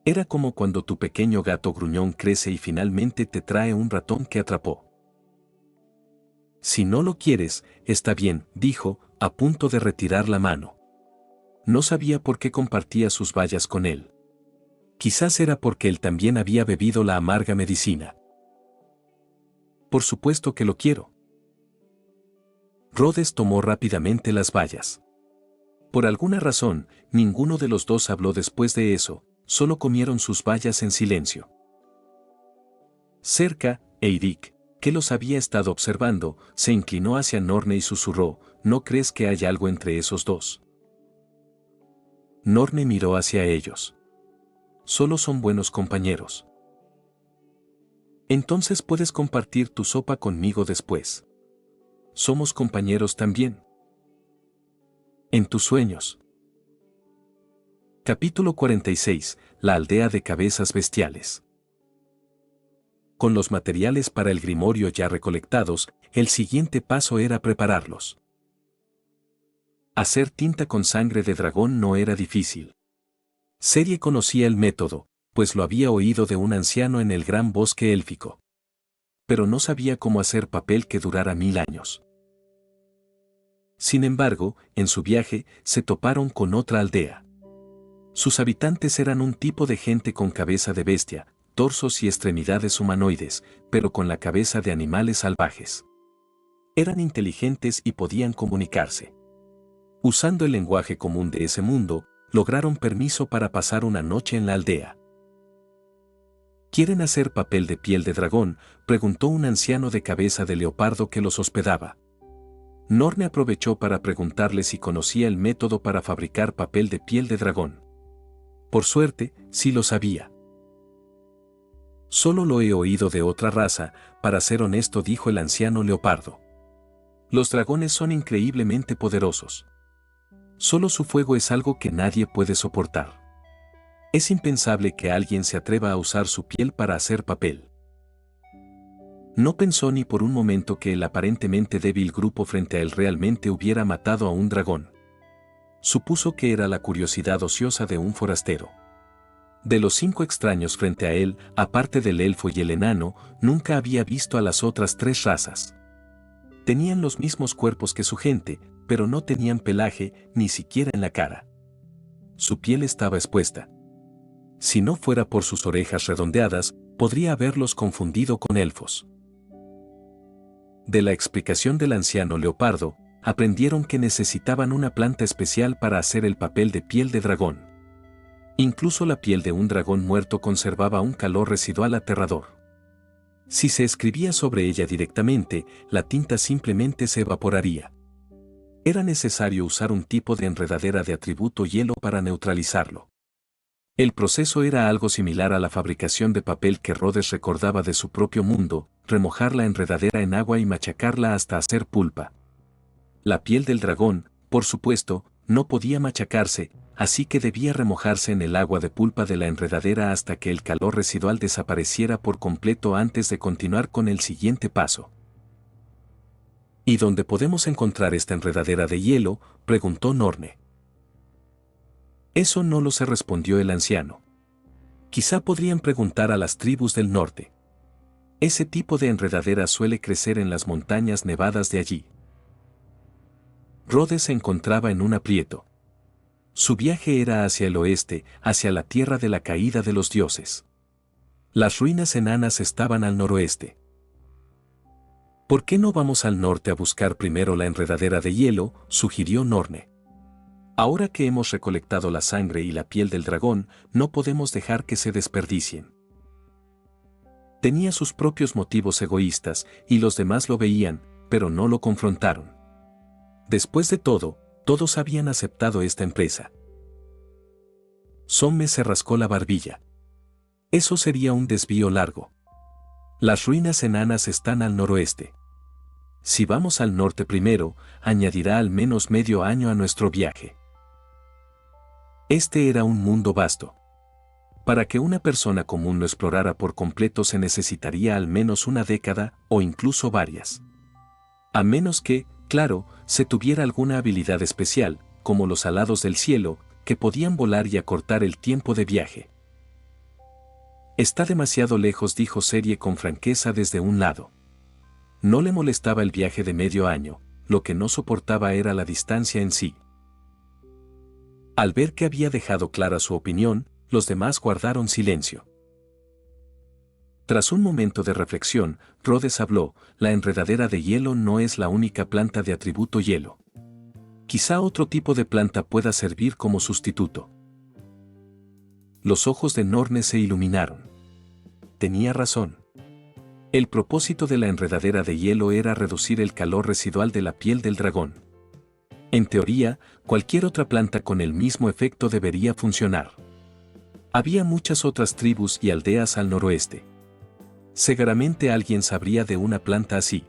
Era como cuando tu pequeño gato gruñón crece y finalmente te trae un ratón que atrapó. «Si no lo quieres, está bien», dijo, a punto de retirar la mano. No sabía por qué compartía sus bayas con él. Quizás era porque él también había bebido la amarga medicina. «Por supuesto que lo quiero». Rhodes tomó rápidamente las bayas. Por alguna razón, ninguno de los dos habló después de eso, solo comieron sus bayas en silencio. Cerca, Eirik, que los había estado observando, se inclinó hacia Norne y susurró: «¿No crees que hay algo entre esos dos?». Norne miró hacia ellos. «Solo son buenos compañeros». «Entonces puedes compartir tu sopa conmigo después. Somos compañeros también». «En tus sueños». Capítulo 46. La aldea de cabezas bestiales. Con los materiales para el grimorio ya recolectados, el siguiente paso era prepararlos. Hacer tinta con sangre de dragón no era difícil. Cerie conocía el método, pues lo había oído de un anciano en el gran bosque élfico. Pero no sabía cómo hacer papel que durara 1000 años. Sin embargo, en su viaje, se toparon con otra aldea. Sus habitantes eran un tipo de gente con cabeza de bestia, torsos y extremidades humanoides, pero con la cabeza de animales salvajes. Eran inteligentes y podían comunicarse. Usando el lenguaje común de ese mundo, lograron permiso para pasar una noche en la aldea. «¿Quieren hacer papel de piel de dragón?», preguntó un anciano de cabeza de leopardo que los hospedaba. Norne aprovechó para preguntarle si conocía el método para fabricar papel de piel de dragón. Por suerte, sí lo sabía. «Solo lo he oído de otra raza, para ser honesto», dijo el anciano leopardo. «Los dragones son increíblemente poderosos. Solo su fuego es algo que nadie puede soportar. Es impensable que alguien se atreva a usar su piel para hacer papel». No pensó ni por un momento que el aparentemente débil grupo frente a él realmente hubiera matado a un dragón. Supuso que era la curiosidad ociosa de un forastero. De los 5 extraños frente a él, aparte del elfo y el enano, nunca había visto a las otras 3 razas. Tenían los mismos cuerpos que su gente, pero no tenían pelaje, ni siquiera en la cara. Su piel estaba expuesta. Si no fuera por sus orejas redondeadas, podría haberlos confundido con elfos. De la explicación del anciano leopardo, aprendieron que necesitaban una planta especial para hacer el papel de piel de dragón. Incluso la piel de un dragón muerto conservaba un calor residual aterrador. Si se escribía sobre ella directamente, la tinta simplemente se evaporaría. Era necesario usar un tipo de enredadera de atributo hielo para neutralizarlo. El proceso era algo similar a la fabricación de papel que Rhodes recordaba de su propio mundo: remojar la enredadera en agua y machacarla hasta hacer pulpa. La piel del dragón, por supuesto, no podía machacarse, así que debía remojarse en el agua de pulpa de la enredadera hasta que el calor residual desapareciera por completo antes de continuar con el siguiente paso. «¿Y dónde podemos encontrar esta enredadera de hielo?», preguntó Norne. «Eso no lo sé», respondió el anciano. «Quizá podrían preguntar a las tribus del norte». Ese tipo de enredadera suele crecer en las montañas nevadas de allí. Rhodes se encontraba en un aprieto. Su viaje era hacia el oeste, hacia la tierra de la caída de los dioses. Las ruinas enanas estaban al noroeste. ¿Por qué no vamos al norte a buscar primero la enredadera de hielo?, sugirió Norne. Ahora que hemos recolectado la sangre y la piel del dragón, no podemos dejar que se desperdicien. Tenía sus propios motivos egoístas, y los demás lo veían, pero no lo confrontaron. Después de todo, todos habían aceptado esta empresa. Somme se rascó la barbilla. Eso sería un desvío largo. Las ruinas enanas están al noroeste. Si vamos al norte primero, añadirá al menos medio año a nuestro viaje. Este era un mundo vasto. Para que una persona común lo explorara por completo se necesitaría al menos una década o incluso varias. A menos que, claro, se tuviera alguna habilidad especial, como los alados del cielo, que podían volar y acortar el tiempo de viaje. Está demasiado lejos, dijo Serie con franqueza desde un lado. No le molestaba el viaje de medio año, lo que no soportaba era la distancia en sí. Al ver que había dejado clara su opinión, los demás guardaron silencio. Tras un momento de reflexión, Rhodes habló: la enredadera de hielo no es la única planta de atributo hielo. Quizá otro tipo de planta pueda servir como sustituto. Los ojos de Norne se iluminaron. Tenía razón. El propósito de la enredadera de hielo era reducir el calor residual de la piel del dragón. En teoría, cualquier otra planta con el mismo efecto debería funcionar. Había muchas otras tribus y aldeas al noroeste. Seguramente alguien sabría de una planta así.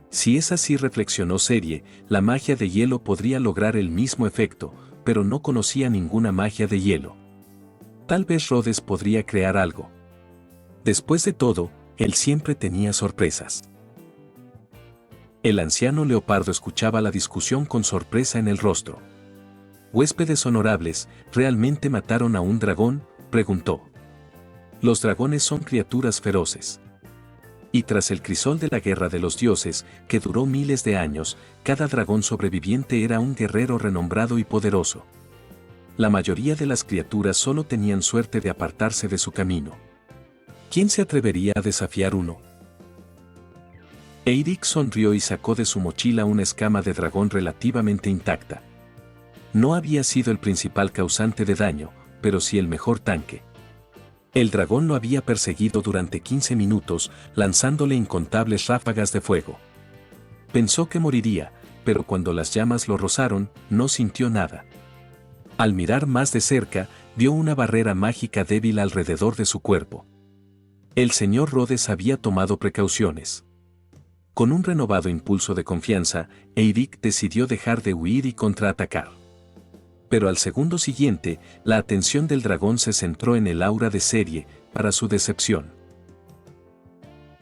Si es así, reflexionó Serie, la magia de hielo podría lograr el mismo efecto, pero no conocía ninguna magia de hielo. Tal vez Rhodes podría crear algo. Después de todo, él siempre tenía sorpresas. El anciano leopardo escuchaba la discusión con sorpresa en el rostro. «Huéspedes honorables, ¿realmente mataron a un dragón?», preguntó. Los dragones son criaturas feroces. Y tras el crisol de la guerra de los dioses, que duró miles de años, cada dragón sobreviviente era un guerrero renombrado y poderoso. La mayoría de las criaturas solo tenían suerte de apartarse de su camino. ¿Quién se atrevería a desafiar uno? Eirik sonrió y sacó de su mochila una escama de dragón relativamente intacta. No había sido el principal causante de daño, pero sí el mejor tanque. El dragón lo había perseguido durante 15 minutos, lanzándole incontables ráfagas de fuego. Pensó que moriría, pero cuando las llamas lo rozaron, no sintió nada. Al mirar más de cerca, vio una barrera mágica débil alrededor de su cuerpo. El señor Rhodes había tomado precauciones. Con un renovado impulso de confianza, Eirik decidió dejar de huir y contraatacar. Pero al segundo siguiente, la atención del dragón se centró en el aura de Serie, para su decepción.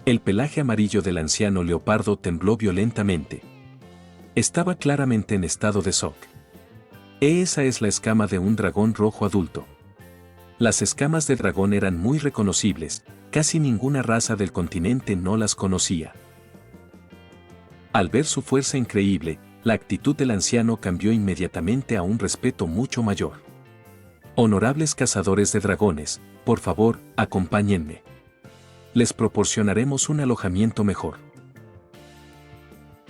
El pelaje amarillo del anciano leopardo tembló violentamente. Estaba claramente en estado de shock. Esa es la escama de un dragón rojo adulto. Las escamas de dragón eran muy reconocibles, casi ninguna raza del continente no las conocía. Al ver su fuerza increíble, la actitud del anciano cambió inmediatamente a un respeto mucho mayor. Honorables cazadores de dragones, por favor, acompáñenme. Les proporcionaremos un alojamiento mejor.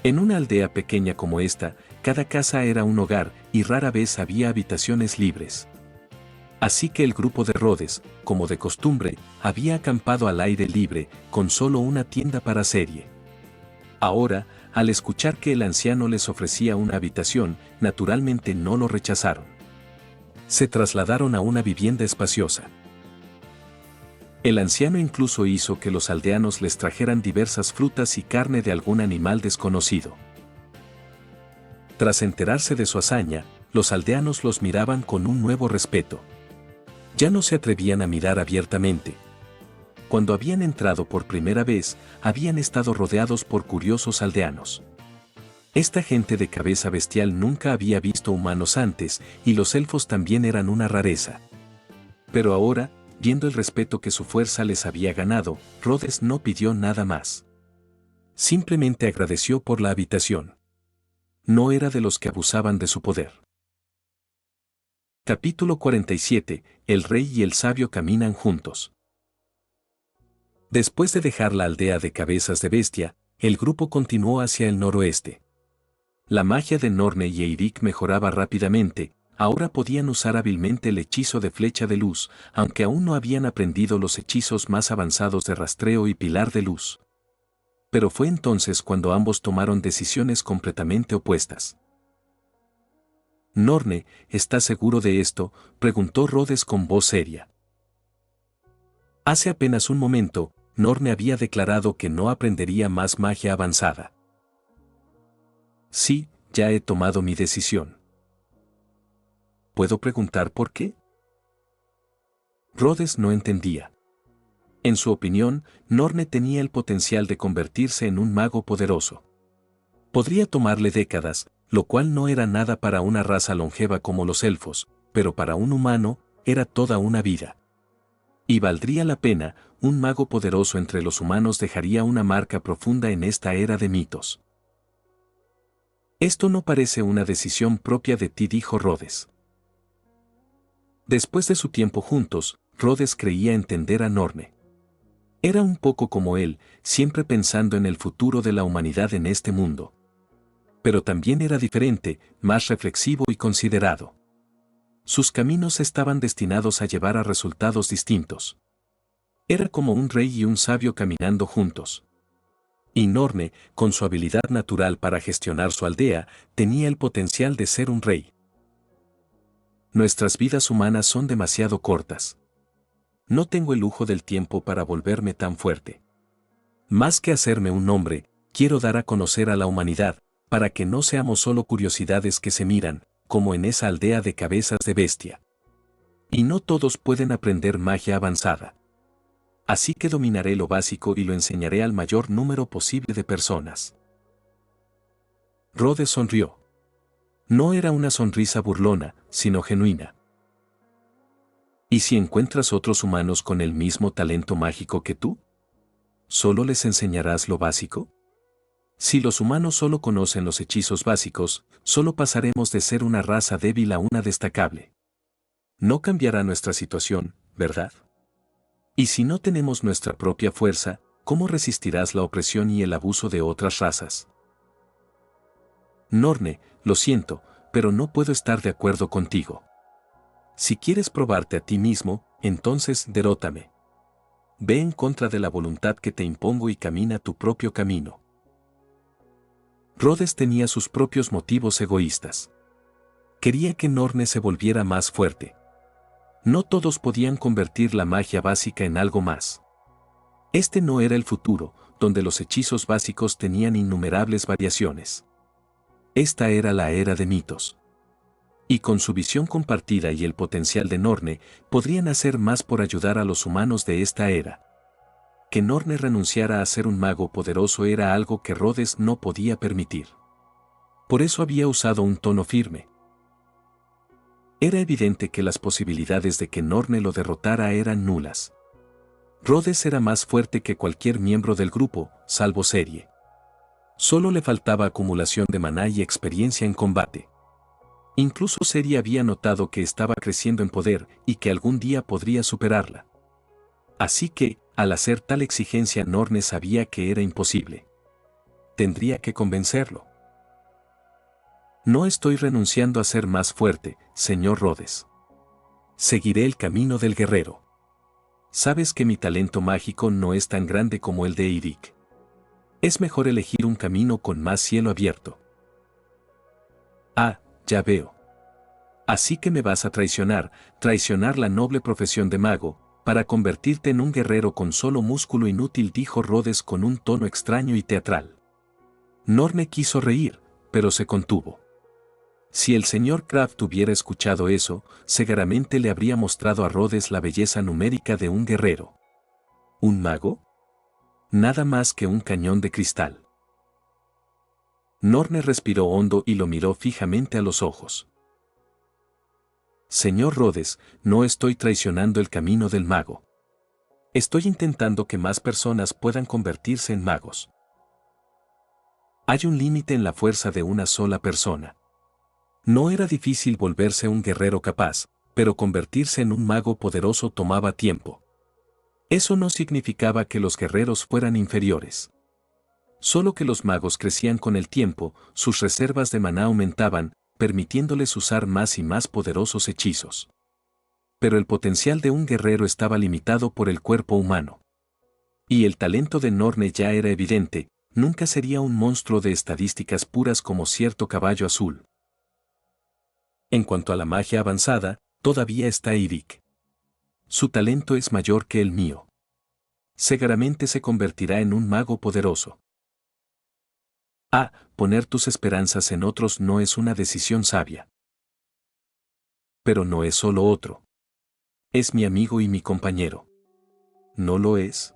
En una aldea pequeña como esta, cada casa era un hogar y rara vez había habitaciones libres. Así que el grupo de Rhodes, como de costumbre, había acampado al aire libre, con solo una tienda para Serie. Ahora, al escuchar que el anciano les ofrecía una habitación, naturalmente no lo rechazaron. Se trasladaron a una vivienda espaciosa. El anciano incluso hizo que los aldeanos les trajeran diversas frutas y carne de algún animal desconocido. Tras enterarse de su hazaña, los aldeanos los miraban con un nuevo respeto. Ya no se atrevían a mirar abiertamente. Cuando habían entrado por primera vez, habían estado rodeados por curiosos aldeanos. Esta gente de cabeza bestial nunca había visto humanos antes, y los elfos también eran una rareza. Pero ahora, viendo el respeto que su fuerza les había ganado, Rhodes no pidió nada más. Simplemente agradeció por la habitación. No era de los que abusaban de su poder. Capítulo 47. El rey y el sabio caminan juntos. Después de dejar la aldea de Cabezas de Bestia, el grupo continuó hacia el noroeste. La magia de Norne y Eirik mejoraba rápidamente. Ahora podían usar hábilmente el hechizo de flecha de luz, aunque aún no habían aprendido los hechizos más avanzados de rastreo y pilar de luz. Pero fue entonces cuando ambos tomaron decisiones completamente opuestas. Norne, ¿estás seguro de esto?, preguntó Rhodes con voz seria. Hace apenas un momento, Norne había declarado que no aprendería más magia avanzada. Sí, ya he tomado mi decisión. ¿Puedo preguntar por qué? Rhodes no entendía. En su opinión, Norne tenía el potencial de convertirse en un mago poderoso. Podría tomarle décadas, lo cual no era nada para una raza longeva como los elfos, pero para un humano, era toda una vida. Y valdría la pena, un mago poderoso entre los humanos dejaría una marca profunda en esta era de mitos. Esto no parece una decisión propia de ti, dijo Rhodes. Después de su tiempo juntos, Rhodes creía entender a Norne. Era un poco como él, siempre pensando en el futuro de la humanidad en este mundo. Pero también era diferente, más reflexivo y considerado. Sus caminos estaban destinados a llevar a resultados distintos. Era como un rey y un sabio caminando juntos. Y Norne, con su habilidad natural para gestionar su aldea, tenía el potencial de ser un rey. Nuestras vidas humanas son demasiado cortas. No tengo el lujo del tiempo para volverme tan fuerte. Más que hacerme un nombre, quiero dar a conocer a la humanidad, para que no seamos solo curiosidades que se miran, como en esa aldea de Cabezas de Bestia. Y no todos pueden aprender magia avanzada. Así que dominaré lo básico y lo enseñaré al mayor número posible de personas. Rhodes sonrió. No era una sonrisa burlona, sino genuina. ¿Y si encuentras otros humanos con el mismo talento mágico que tú? ¿Solo les enseñarás lo básico? Si los humanos solo conocen los hechizos básicos, solo pasaremos de ser una raza débil a una destacable. No cambiará nuestra situación, ¿verdad? Y si no tenemos nuestra propia fuerza, ¿cómo resistirás la opresión y el abuso de otras razas? Norne, lo siento, pero no puedo estar de acuerdo contigo. Si quieres probarte a ti mismo, entonces derótame. Ve en contra de la voluntad que te impongo y camina tu propio camino. Rhodes tenía sus propios motivos egoístas. Quería que Norne se volviera más fuerte. No todos podían convertir la magia básica en algo más. Este no era el futuro, donde los hechizos básicos tenían innumerables variaciones. Esta era la era de mitos. Y con su visión compartida y el potencial de Norne, podrían hacer más por ayudar a los humanos de esta era. Que Norne renunciara a ser un mago poderoso era algo que Rhodes no podía permitir. Por eso había usado un tono firme. Era evidente que las posibilidades de que Norne lo derrotara eran nulas. Rhodes era más fuerte que cualquier miembro del grupo, salvo Serie. Solo le faltaba acumulación de maná y experiencia en combate. Incluso Serie había notado que estaba creciendo en poder y que algún día podría superarla. Así que, al hacer tal exigencia, Norne sabía que era imposible. Tendría que convencerlo. No estoy renunciando a ser más fuerte, señor Rhodes. Seguiré el camino del guerrero. Sabes que mi talento mágico no es tan grande como el de Eirik. Es mejor elegir un camino con más cielo abierto. Ah, ya veo. Así que me vas a traicionar la noble profesión de mago, para convertirte en un guerrero con solo músculo inútil, dijo Rhodes con un tono extraño y teatral. Norne quiso reír, pero se contuvo. Si el señor Kraft hubiera escuchado eso, seguramente le habría mostrado a Rhodes la belleza numérica de un guerrero. ¿Un mago? Nada más que un cañón de cristal. Norne respiró hondo y lo miró fijamente a los ojos. Señor Rhodes, no estoy traicionando el camino del mago. Estoy intentando que más personas puedan convertirse en magos. Hay un límite en la fuerza de una sola persona. No era difícil volverse un guerrero capaz, pero convertirse en un mago poderoso tomaba tiempo. Eso no significaba que los guerreros fueran inferiores. Solo que los magos crecían con el tiempo, sus reservas de maná aumentaban, permitiéndoles usar más y más poderosos hechizos. Pero el potencial de un guerrero estaba limitado por el cuerpo humano. Y el talento de Norne ya era evidente, nunca sería un monstruo de estadísticas puras como cierto caballo azul. En cuanto a la magia avanzada, todavía está Eirik. Su talento es mayor que el mío. Seguramente se convertirá en un mago poderoso. Poner tus esperanzas en otros no es una decisión sabia. Pero no es solo otro. Es mi amigo y mi compañero. ¿No lo es?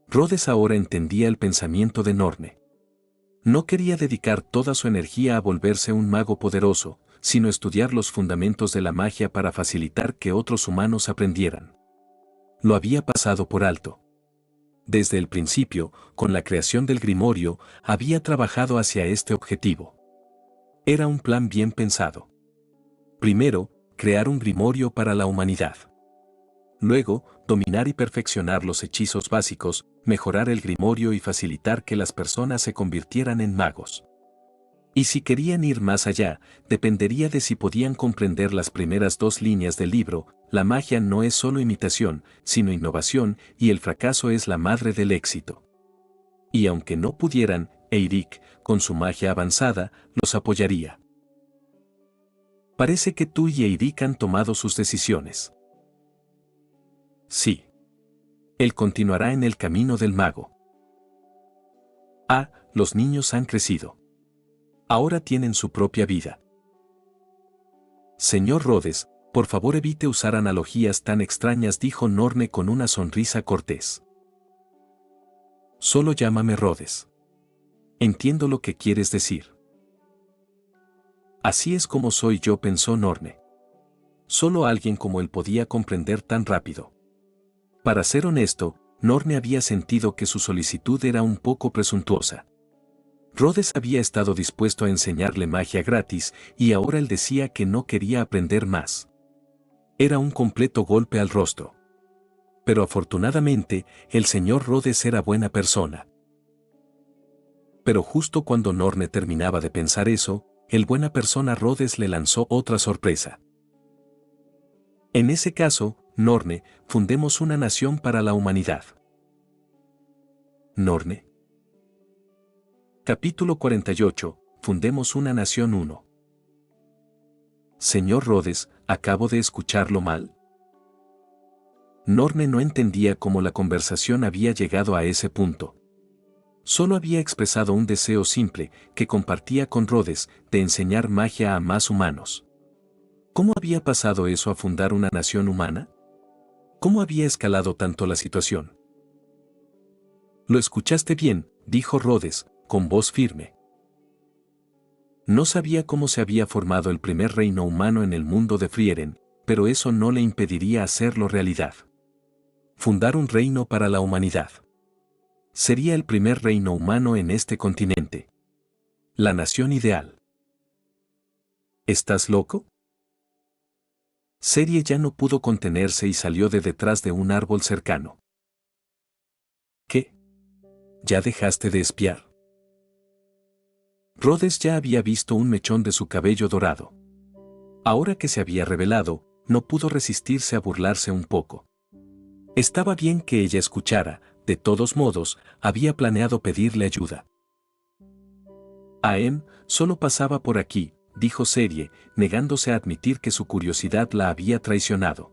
Rhodes ahora entendía el pensamiento de Norne. No quería dedicar toda su energía a volverse un mago poderoso, sino estudiar los fundamentos de la magia para facilitar que otros humanos aprendieran. Lo había pasado por alto. Desde el principio, con la creación del Grimorio, había trabajado hacia este objetivo. Era un plan bien pensado. Primero, crear un Grimorio para la humanidad. Luego, dominar y perfeccionar los hechizos básicos, mejorar el Grimorio y facilitar que las personas se convirtieran en magos. Y si querían ir más allá, dependería de si podían comprender las primeras 2 líneas del libro: la magia no es solo imitación, sino innovación, y el fracaso es la madre del éxito. Y aunque no pudieran, Eirik, con su magia avanzada, los apoyaría. Parece que tú y Eirik han tomado sus decisiones. Sí. Él continuará en el camino del mago. Los niños han crecido. Ahora tienen su propia vida. Señor Rhodes, por favor evite usar analogías tan extrañas, dijo Norne con una sonrisa cortés. Solo llámame Rhodes. Entiendo lo que quieres decir. Así es como soy yo, pensó Norne. Solo alguien como él podía comprender tan rápido. Para ser honesto, Norne había sentido que su solicitud era un poco presuntuosa. Rhodes había estado dispuesto a enseñarle magia gratis, y ahora él decía que no quería aprender más. Era un completo golpe al rostro. Pero afortunadamente, el señor Rhodes era buena persona. Pero justo cuando Norne terminaba de pensar eso, el buena persona Rhodes le lanzó otra sorpresa. En ese caso, Norne, fundemos una nación para la humanidad. Norne. Capítulo 48. Fundemos una nación 1. Señor Rhodes, ¿acabo de escucharlo mal? Norne no entendía cómo la conversación había llegado a ese punto. Solo había expresado un deseo simple, que compartía con Rhodes, de enseñar magia a más humanos. ¿Cómo había pasado eso a fundar una nación humana? ¿Cómo había escalado tanto la situación? Lo escuchaste bien, dijo Rhodes, con voz firme. No sabía cómo se había formado el primer reino humano en el mundo de Frieren, pero eso no le impediría hacerlo realidad. Fundar un reino para la humanidad. Sería el primer reino humano en este continente. La nación ideal. ¿Estás loco? Serie ya no pudo contenerse y salió de detrás de un árbol cercano. ¿Qué? ¿Ya dejaste de espiar? Rhodes ya había visto un mechón de su cabello dorado. Ahora que se había revelado, no pudo resistirse a burlarse un poco. Estaba bien que ella escuchara, de todos modos, había planeado pedirle ayuda. Solo pasaba por aquí, dijo Serie, negándose a admitir que su curiosidad la había traicionado.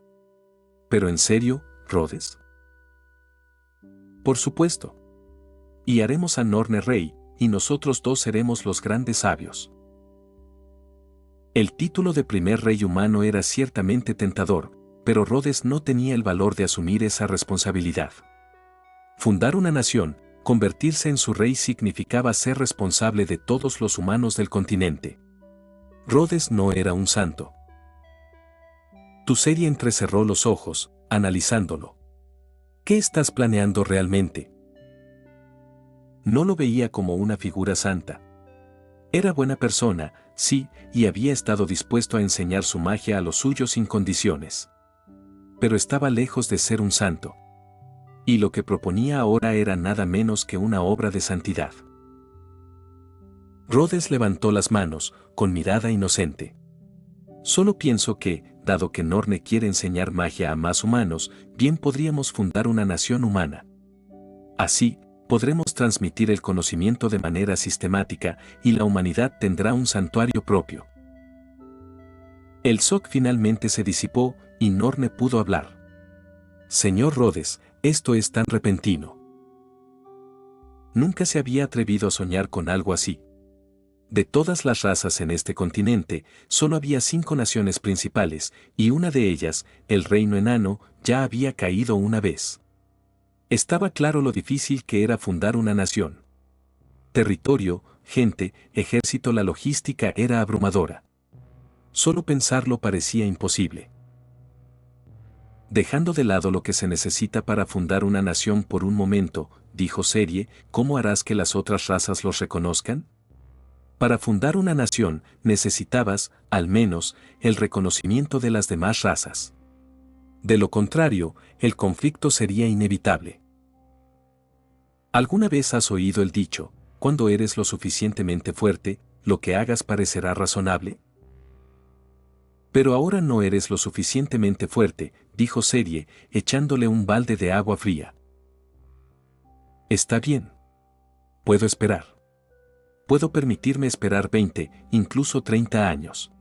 ¿Pero en serio, Rhodes? Por supuesto. Y haremos a Norne rey, y nosotros 2 seremos los grandes sabios. El título de primer rey humano era ciertamente tentador, pero Rhodes no tenía el valor de asumir esa responsabilidad. Fundar una nación, convertirse en su rey significaba ser responsable de todos los humanos del continente. Rhodes no era un santo. Tu Serie entrecerró los ojos, analizándolo. ¿Qué estás planeando realmente? No lo veía como una figura santa. Era buena persona, sí, y había estado dispuesto a enseñar su magia a los suyos sin condiciones. Pero estaba lejos de ser un santo. Y lo que proponía ahora era nada menos que una obra de santidad. Rhodes levantó las manos, con mirada inocente. Solo pienso que, dado que Norne quiere enseñar magia a más humanos, bien podríamos fundar una nación humana. Así, podremos transmitir el conocimiento de manera sistemática y la humanidad tendrá un santuario propio. El shock finalmente se disipó y Norne pudo hablar. Señor Rhodes, esto es tan repentino. Nunca se había atrevido a soñar con algo así. De todas las razas en este continente, solo había 5 naciones principales, y una de ellas, el Reino Enano, ya había caído una vez. Estaba claro lo difícil que era fundar una nación. Territorio, gente, ejército, la logística era abrumadora. Solo pensarlo parecía imposible. Dejando de lado lo que se necesita para fundar una nación por un momento, dijo Serie, ¿cómo harás que las otras razas los reconozcan? Para fundar una nación, necesitabas, al menos, el reconocimiento de las demás razas. De lo contrario, el conflicto sería inevitable. ¿Alguna vez has oído el dicho, cuando eres lo suficientemente fuerte, lo que hagas parecerá razonable? Pero ahora no eres lo suficientemente fuerte, dijo Serie, echándole un balde de agua fría. Está bien. Puedo esperar. Puedo permitirme esperar 20, incluso 30 años.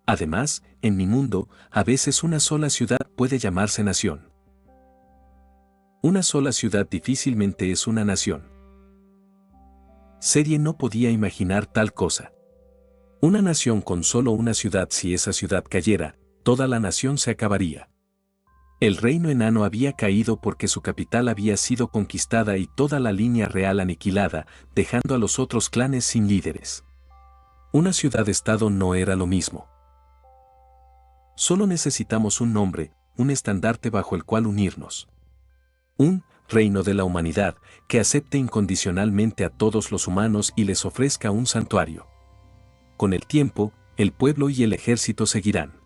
Además, en mi mundo, a veces una sola ciudad puede llamarse nación. Una sola ciudad difícilmente es una nación. Serie no podía imaginar tal cosa. Una nación con solo una ciudad, si esa ciudad cayera, toda la nación se acabaría. El reino enano había caído porque su capital había sido conquistada y toda la línea real aniquilada, dejando a los otros clanes sin líderes. Una ciudad-estado no era lo mismo. Solo necesitamos un nombre, un estandarte bajo el cual unirnos. Un reino de la humanidad que acepte incondicionalmente a todos los humanos y les ofrezca un santuario. Con el tiempo, el pueblo y el ejército seguirán.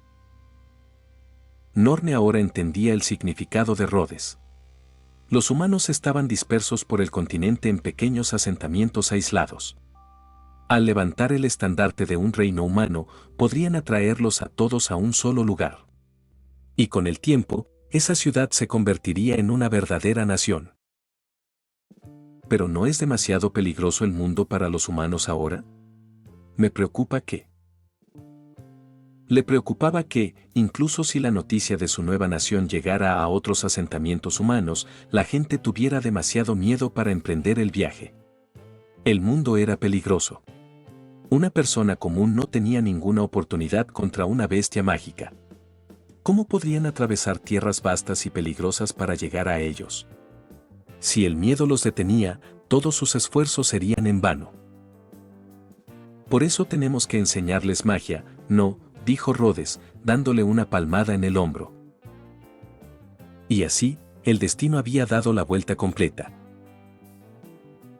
Norne ahora entendía el significado de Rhodes. Los humanos estaban dispersos por el continente en pequeños asentamientos aislados. Al levantar el estandarte de un reino humano, podrían atraerlos a todos a un solo lugar. Y con el tiempo, esa ciudad se convertiría en una verdadera nación. ¿Pero no es demasiado peligroso el mundo para los humanos ahora? Me preocupa que... Le preocupaba que, incluso si la noticia de su nueva nación llegara a otros asentamientos humanos, la gente tuviera demasiado miedo para emprender el viaje. El mundo era peligroso. Una persona común no tenía ninguna oportunidad contra una bestia mágica. ¿Cómo podrían atravesar tierras vastas y peligrosas para llegar a ellos? Si el miedo los detenía, todos sus esfuerzos serían en vano. Por eso tenemos que enseñarles magia, no, dijo Rhodes, dándole una palmada en el hombro. Y así, el destino había dado la vuelta completa.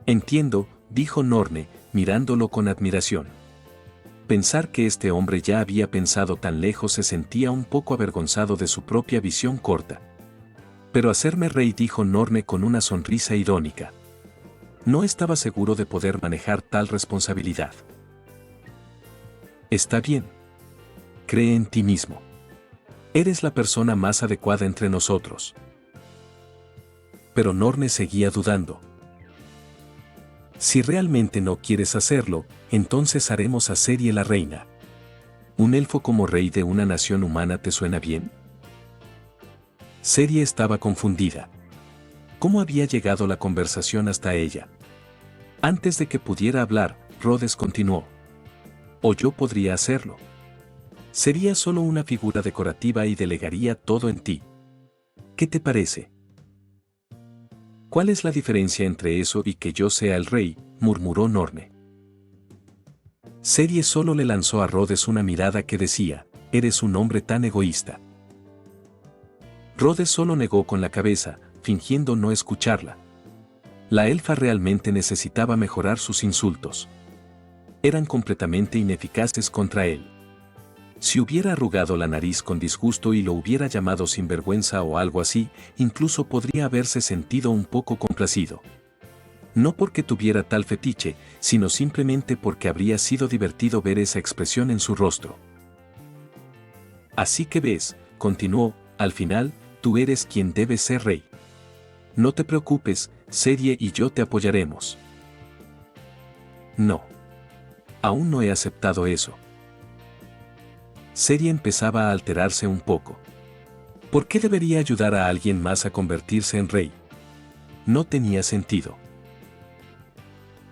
Entiendo, dijo Norne, mirándolo con admiración. Pensar que este hombre ya había pensado tan lejos, se sentía un poco avergonzado de su propia visión corta. Pero hacerme rey, dijo Norne con una sonrisa irónica. No estaba seguro de poder manejar tal responsabilidad. Está bien. Cree en ti mismo. Eres la persona más adecuada entre nosotros. Pero Norne seguía dudando. Si realmente no quieres hacerlo, entonces haremos a Serie la reina. ¿Un elfo como rey de una nación humana te suena bien? Serie estaba confundida. ¿Cómo había llegado la conversación hasta ella? Antes de que pudiera hablar, Rhodes continuó. O yo podría hacerlo. Sería solo una figura decorativa y delegaría todo en ti. ¿Qué te parece? ¿Cuál es la diferencia entre eso y que yo sea el rey?, murmuró Norne. Serie solo le lanzó a Rhodes una mirada que decía, eres un hombre tan egoísta. Rhodes solo negó con la cabeza, fingiendo no escucharla. La elfa realmente necesitaba mejorar sus insultos. Eran completamente ineficaces contra él. Si hubiera arrugado la nariz con disgusto y lo hubiera llamado sinvergüenza o algo así, incluso podría haberse sentido un poco complacido. No porque tuviera tal fetiche, sino simplemente porque habría sido divertido ver esa expresión en su rostro. Así que ves, continuó, al final, tú eres quien debe ser rey. No te preocupes, Serie y yo te apoyaremos. No. Aún no he aceptado eso. Serie empezaba a alterarse un poco. ¿Por qué debería ayudar a alguien más a convertirse en rey? No tenía sentido.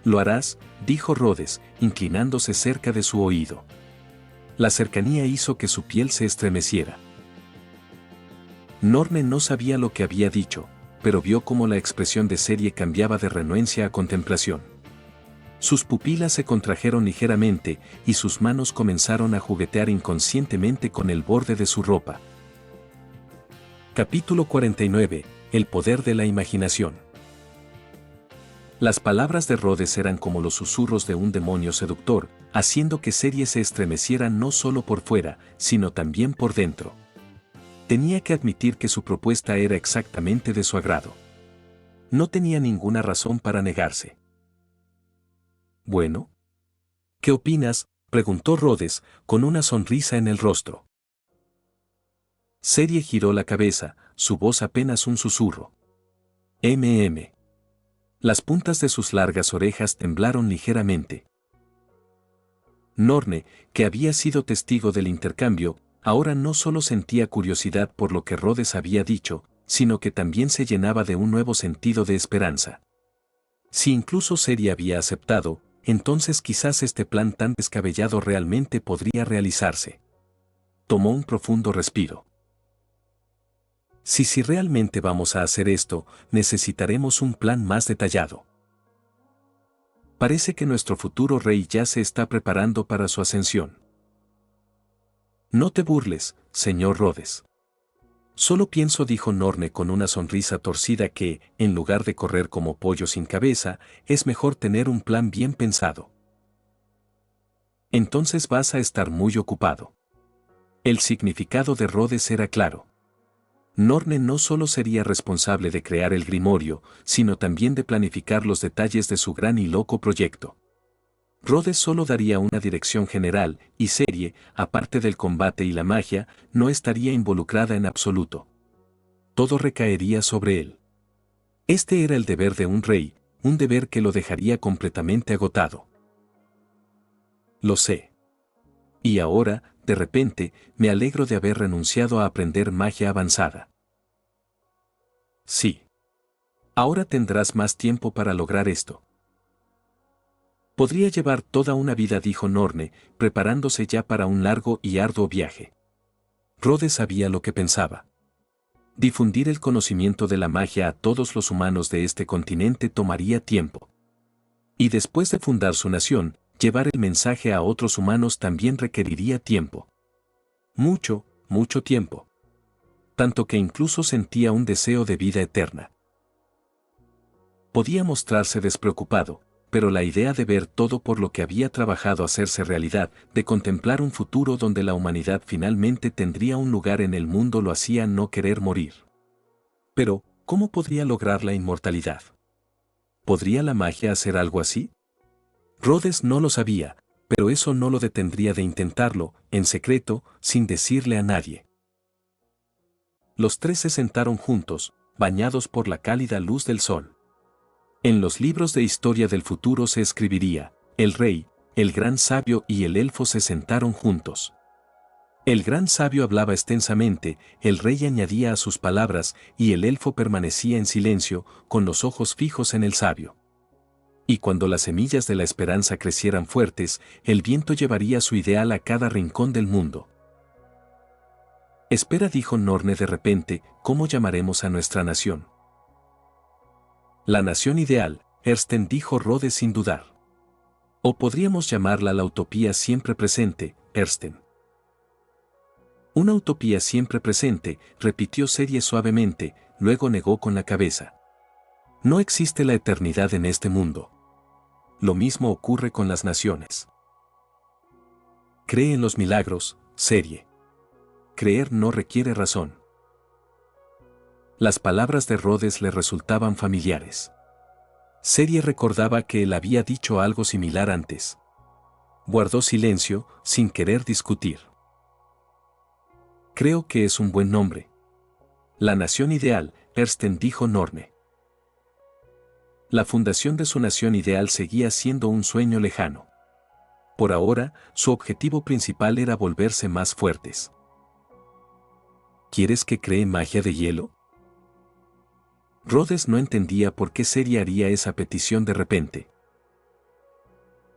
Lo harás, dijo Rhodes, inclinándose cerca de su oído. La cercanía hizo que su piel se estremeciera. Norne no sabía lo que había dicho, pero vio cómo la expresión de Serie cambiaba de renuencia a contemplación. Sus pupilas se contrajeron ligeramente y sus manos comenzaron a juguetear inconscientemente con el borde de su ropa. Capítulo 49. El poder de la imaginación. Las palabras de Rhodes eran como los susurros de un demonio seductor, haciendo que Serie se estremeciera no solo por fuera, sino también por dentro. Tenía que admitir que su propuesta era exactamente de su agrado. No tenía ninguna razón para negarse. Bueno. ¿Qué opinas?, preguntó Rhodes, con una sonrisa en el rostro. Serie giró la cabeza, su voz apenas un susurro. Las puntas de sus largas orejas temblaron ligeramente. Norne, que había sido testigo del intercambio, ahora no solo sentía curiosidad por lo que Rhodes había dicho, sino que también se llenaba de un nuevo sentido de esperanza. Si incluso Serie había aceptado, entonces quizás este plan tan descabellado realmente podría realizarse. Tomó un profundo respiro. Si realmente vamos a hacer esto, necesitaremos un plan más detallado. Parece que nuestro futuro rey ya se está preparando para su ascensión. No te burles, señor Rhodes. Solo pienso, dijo Norne con una sonrisa torcida, que, en lugar de correr como pollo sin cabeza, es mejor tener un plan bien pensado. Entonces vas a estar muy ocupado. El significado de Rhodes era claro. Norne no solo sería responsable de crear el grimorio, sino también de planificar los detalles de su gran y loco proyecto. Rhodes solo daría una dirección general, y Serie, aparte del combate y la magia, no estaría involucrada en absoluto. Todo recaería sobre él. Este era el deber de un rey, un deber que lo dejaría completamente agotado. Lo sé. Y ahora, de repente, me alegro de haber renunciado a aprender magia avanzada. Sí. Ahora tendrás más tiempo para lograr esto. Podría llevar toda una vida, dijo Norne, preparándose ya para un largo y arduo viaje. Rhodes sabía lo que pensaba. Difundir el conocimiento de la magia a todos los humanos de este continente tomaría tiempo. Y después de fundar su nación, llevar el mensaje a otros humanos también requeriría tiempo. Mucho, mucho tiempo. Tanto que incluso sentía un deseo de vida eterna. Podía mostrarse despreocupado, pero la idea de ver todo por lo que había trabajado hacerse realidad, de contemplar un futuro donde la humanidad finalmente tendría un lugar en el mundo, lo hacía no querer morir. Pero, ¿cómo podría lograr la inmortalidad? ¿Podría la magia hacer algo así? Rhodes no lo sabía, pero eso no lo detendría de intentarlo, en secreto, sin decirle a nadie. Los tres se sentaron juntos, bañados por la cálida luz del sol. En los libros de historia del futuro se escribiría, el rey, el gran sabio y el elfo se sentaron juntos. El gran sabio hablaba extensamente, el rey añadía a sus palabras y el elfo permanecía en silencio, con los ojos fijos en el sabio. Y cuando las semillas de la esperanza crecieran fuertes, el viento llevaría su ideal a cada rincón del mundo. Espera, dijo Norne de repente, ¿cómo llamaremos a nuestra nación? La nación ideal, Ersten, dijo Rhodes sin dudar. O podríamos llamarla la utopía siempre presente, Ersten. Una utopía siempre presente, repitió Serie suavemente, luego negó con la cabeza. No existe la eternidad en este mundo. Lo mismo ocurre con las naciones. Cree en los milagros, Serie. Creer no requiere razón. Las palabras de Rhodes le resultaban familiares. Serie recordaba que él había dicho algo similar antes. Guardó silencio, sin querer discutir. Creo que es un buen nombre. La nación ideal, Ersten, dijo Norne. La fundación de su nación ideal seguía siendo un sueño lejano. Por ahora, su objetivo principal era volverse más fuertes. ¿Quieres que cree magia de hielo? Rhodes no entendía por qué Serie haría esa petición de repente.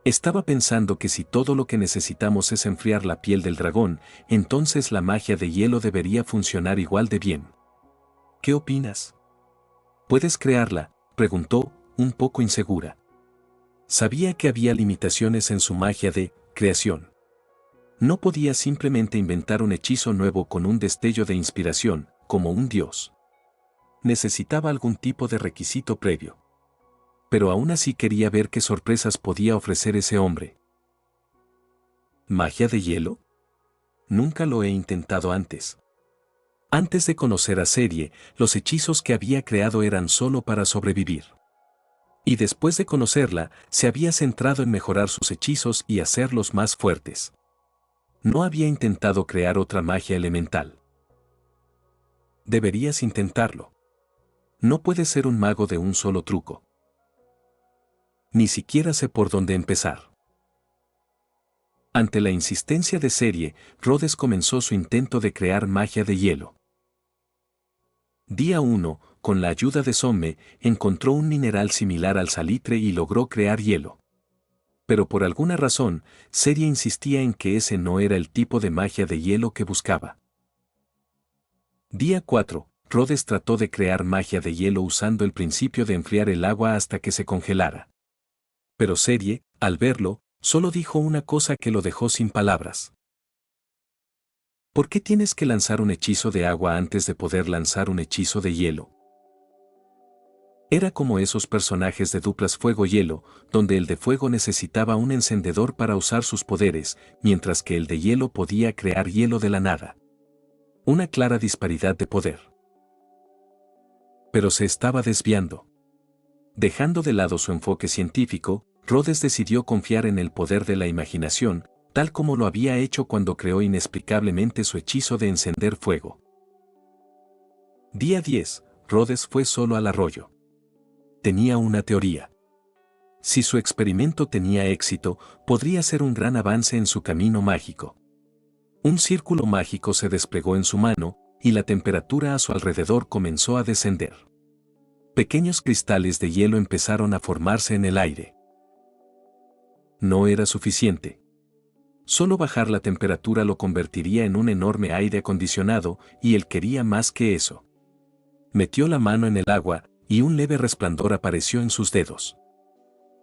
Estaba pensando que si todo lo que necesitamos es enfriar la piel del dragón, entonces la magia de hielo debería funcionar igual de bien. ¿Qué opinas? ¿Puedes crearla?, preguntó, un poco insegura. Sabía que había limitaciones en su magia de creación. No podía simplemente inventar un hechizo nuevo con un destello de inspiración, como un dios. Necesitaba algún tipo de requisito previo. Pero aún así quería ver qué sorpresas podía ofrecer ese hombre. ¿Magia de hielo? Nunca lo he intentado antes. Antes de conocer a Serie, los hechizos que había creado eran solo para sobrevivir. Y después de conocerla, se había centrado en mejorar sus hechizos y hacerlos más fuertes. No había intentado crear otra magia elemental. Deberías intentarlo. No puedes ser un mago de un solo truco. Ni siquiera sé por dónde empezar. Ante la insistencia de Serie, Rhodes comenzó su intento de crear magia de hielo. Día 1, con la ayuda de Somme, encontró un mineral similar al salitre y logró crear hielo. Pero por alguna razón, Serie insistía en que ese no era el tipo de magia de hielo que buscaba. Día 4, Rhodes trató de crear magia de hielo usando el principio de enfriar el agua hasta que se congelara. Pero Serie, al verlo, solo dijo una cosa que lo dejó sin palabras. ¿Por qué tienes que lanzar un hechizo de agua antes de poder lanzar un hechizo de hielo? Era como esos personajes de duplas fuego-hielo, donde el de fuego necesitaba un encendedor para usar sus poderes, mientras que el de hielo podía crear hielo de la nada. Una clara disparidad de poder. Pero se estaba desviando. Dejando de lado su enfoque científico, Rhodes decidió confiar en el poder de la imaginación, tal como lo había hecho cuando creó inexplicablemente su hechizo de encender fuego. Día 10, Rhodes fue solo al arroyo. Tenía una teoría. Si su experimento tenía éxito, podría ser un gran avance en su camino mágico. Un círculo mágico se desplegó en su mano, y la temperatura a su alrededor comenzó a descender. Pequeños cristales de hielo empezaron a formarse en el aire. No era suficiente. Solo bajar la temperatura lo convertiría en un enorme aire acondicionado, y él quería más que eso. Metió la mano en el agua, y un leve resplandor apareció en sus dedos.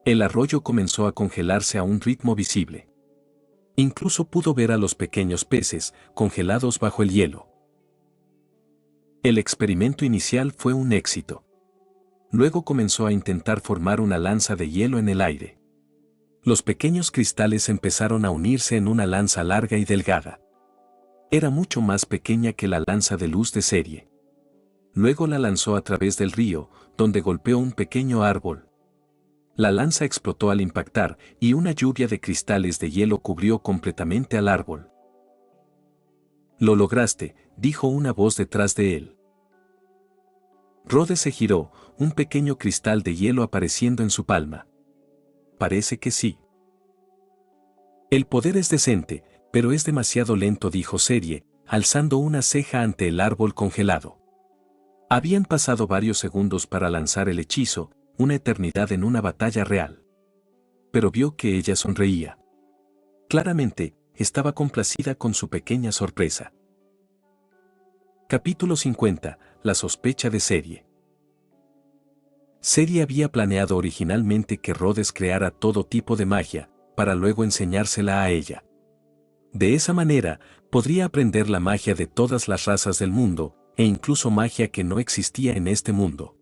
El arroyo comenzó a congelarse a un ritmo visible. Incluso pudo ver a los pequeños peces, congelados bajo el hielo. El experimento inicial fue un éxito. Luego comenzó a intentar formar una lanza de hielo en el aire. Los pequeños cristales empezaron a unirse en una lanza larga y delgada. Era mucho más pequeña que la lanza de luz de Serie. Luego la lanzó a través del río, donde golpeó un pequeño árbol. La lanza explotó al impactar, y una lluvia de cristales de hielo cubrió completamente al árbol. «Lo lograste», dijo una voz detrás de él. Rhodes se giró, un pequeño cristal de hielo apareciendo en su palma. «Parece que sí». «El poder es decente, pero es demasiado lento», dijo Serie, alzando una ceja ante el árbol congelado. Habían pasado varios segundos para lanzar el hechizo, una eternidad en una batalla real. Pero vio que ella sonreía. Claramente, estaba complacida con su pequeña sorpresa. Capítulo 50. La sospecha de Serie. Serie había planeado originalmente que Rhodes creara todo tipo de magia, para luego enseñársela a ella. De esa manera, podría aprender la magia de todas las razas del mundo, e incluso magia que no existía en este mundo.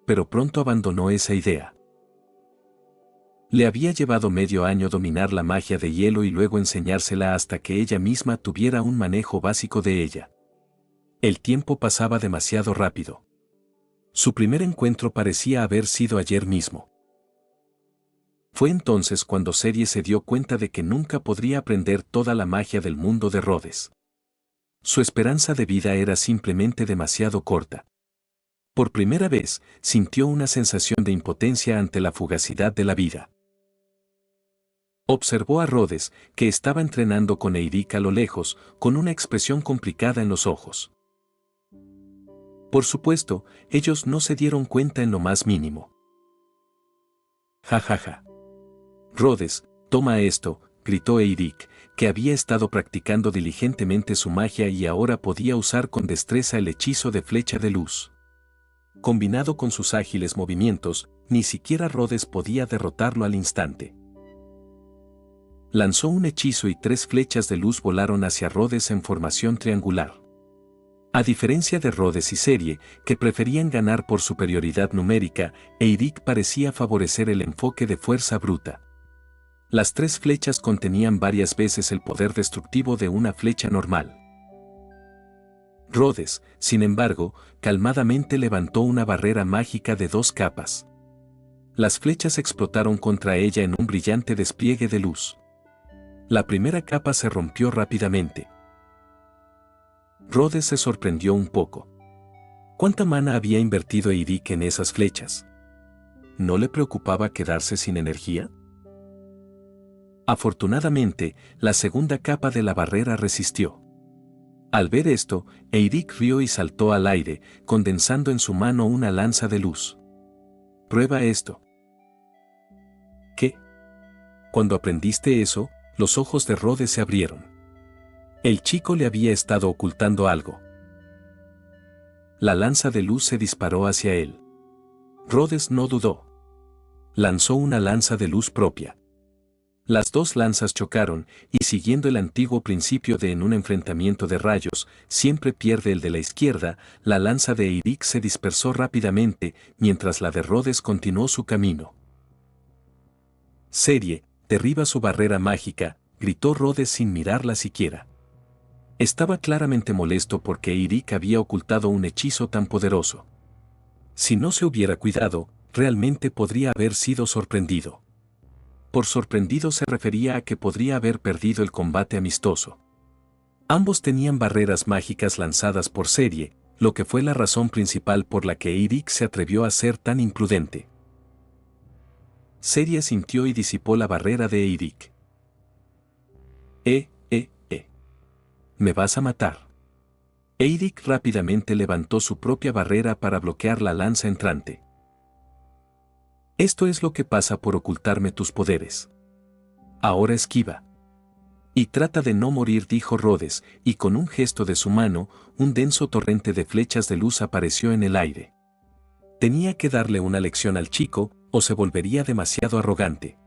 Pero pronto abandonó esa idea. Le había llevado medio año dominar la magia de hielo y luego enseñársela hasta que ella misma tuviera un manejo básico de ella. El tiempo pasaba demasiado rápido. Su primer encuentro parecía haber sido ayer mismo. Fue entonces cuando Serie se dio cuenta de que nunca podría aprender toda la magia del mundo de Rhodes. Su esperanza de vida era simplemente demasiado corta. Por primera vez, sintió una sensación de impotencia ante la fugacidad de la vida. Observó a Rhodes, que estaba entrenando con Eirik a lo lejos, con una expresión complicada en los ojos. Por supuesto, ellos no se dieron cuenta en lo más mínimo. Ja ja ja. Rhodes, toma esto, gritó Eirik, que había estado practicando diligentemente su magia y ahora podía usar con destreza el hechizo de flecha de luz. Combinado con sus ágiles movimientos, ni siquiera Rhodes podía derrotarlo al instante. Lanzó un hechizo y 3 flechas de luz volaron hacia Rhodes en formación triangular. A diferencia de Rhodes y Serie, que preferían ganar por superioridad numérica, Eirik parecía favorecer el enfoque de fuerza bruta. Las 3 flechas contenían varias veces el poder destructivo de una flecha normal. Rhodes, sin embargo, calmadamente levantó una barrera mágica de 2 capas. Las flechas explotaron contra ella en un brillante despliegue de luz. La primera capa se rompió rápidamente. Rhodes se sorprendió un poco. ¿Cuánta mana había invertido Eirik en esas flechas? ¿No le preocupaba quedarse sin energía? Afortunadamente, la segunda capa de la barrera resistió. Al ver esto, Eirik rió y saltó al aire, condensando en su mano una lanza de luz. Prueba esto. ¿Qué? Cuando aprendiste eso, los ojos de Rhodes se abrieron. El chico le había estado ocultando algo. La lanza de luz se disparó hacia él. Rhodes no dudó. Lanzó una lanza de luz propia. Las 2 lanzas chocaron, y siguiendo el antiguo principio de en un enfrentamiento de rayos, siempre pierde el de la izquierda, la lanza de Eirik se dispersó rápidamente, mientras la de Rhodes continuó su camino. Serie, derriba su barrera mágica, gritó Rhodes sin mirarla siquiera. Estaba claramente molesto porque Eirik había ocultado un hechizo tan poderoso. Si no se hubiera cuidado, realmente podría haber sido sorprendido. Por sorprendido se refería a que podría haber perdido el combate amistoso. Ambos tenían barreras mágicas lanzadas por Serie, lo que fue la razón principal por la que Eirik se atrevió a ser tan imprudente. Serie sintió y disipó la barrera de Eirik. ¿Me vas a matar? Eirik rápidamente levantó su propia barrera para bloquear la lanza entrante. Esto es lo que pasa por ocultarme tus poderes. Ahora esquiva. Y trata de no morir, dijo Rhodes, y con un gesto de su mano, un denso torrente de flechas de luz apareció en el aire. Tenía que darle una lección al chico, o se volvería demasiado arrogante.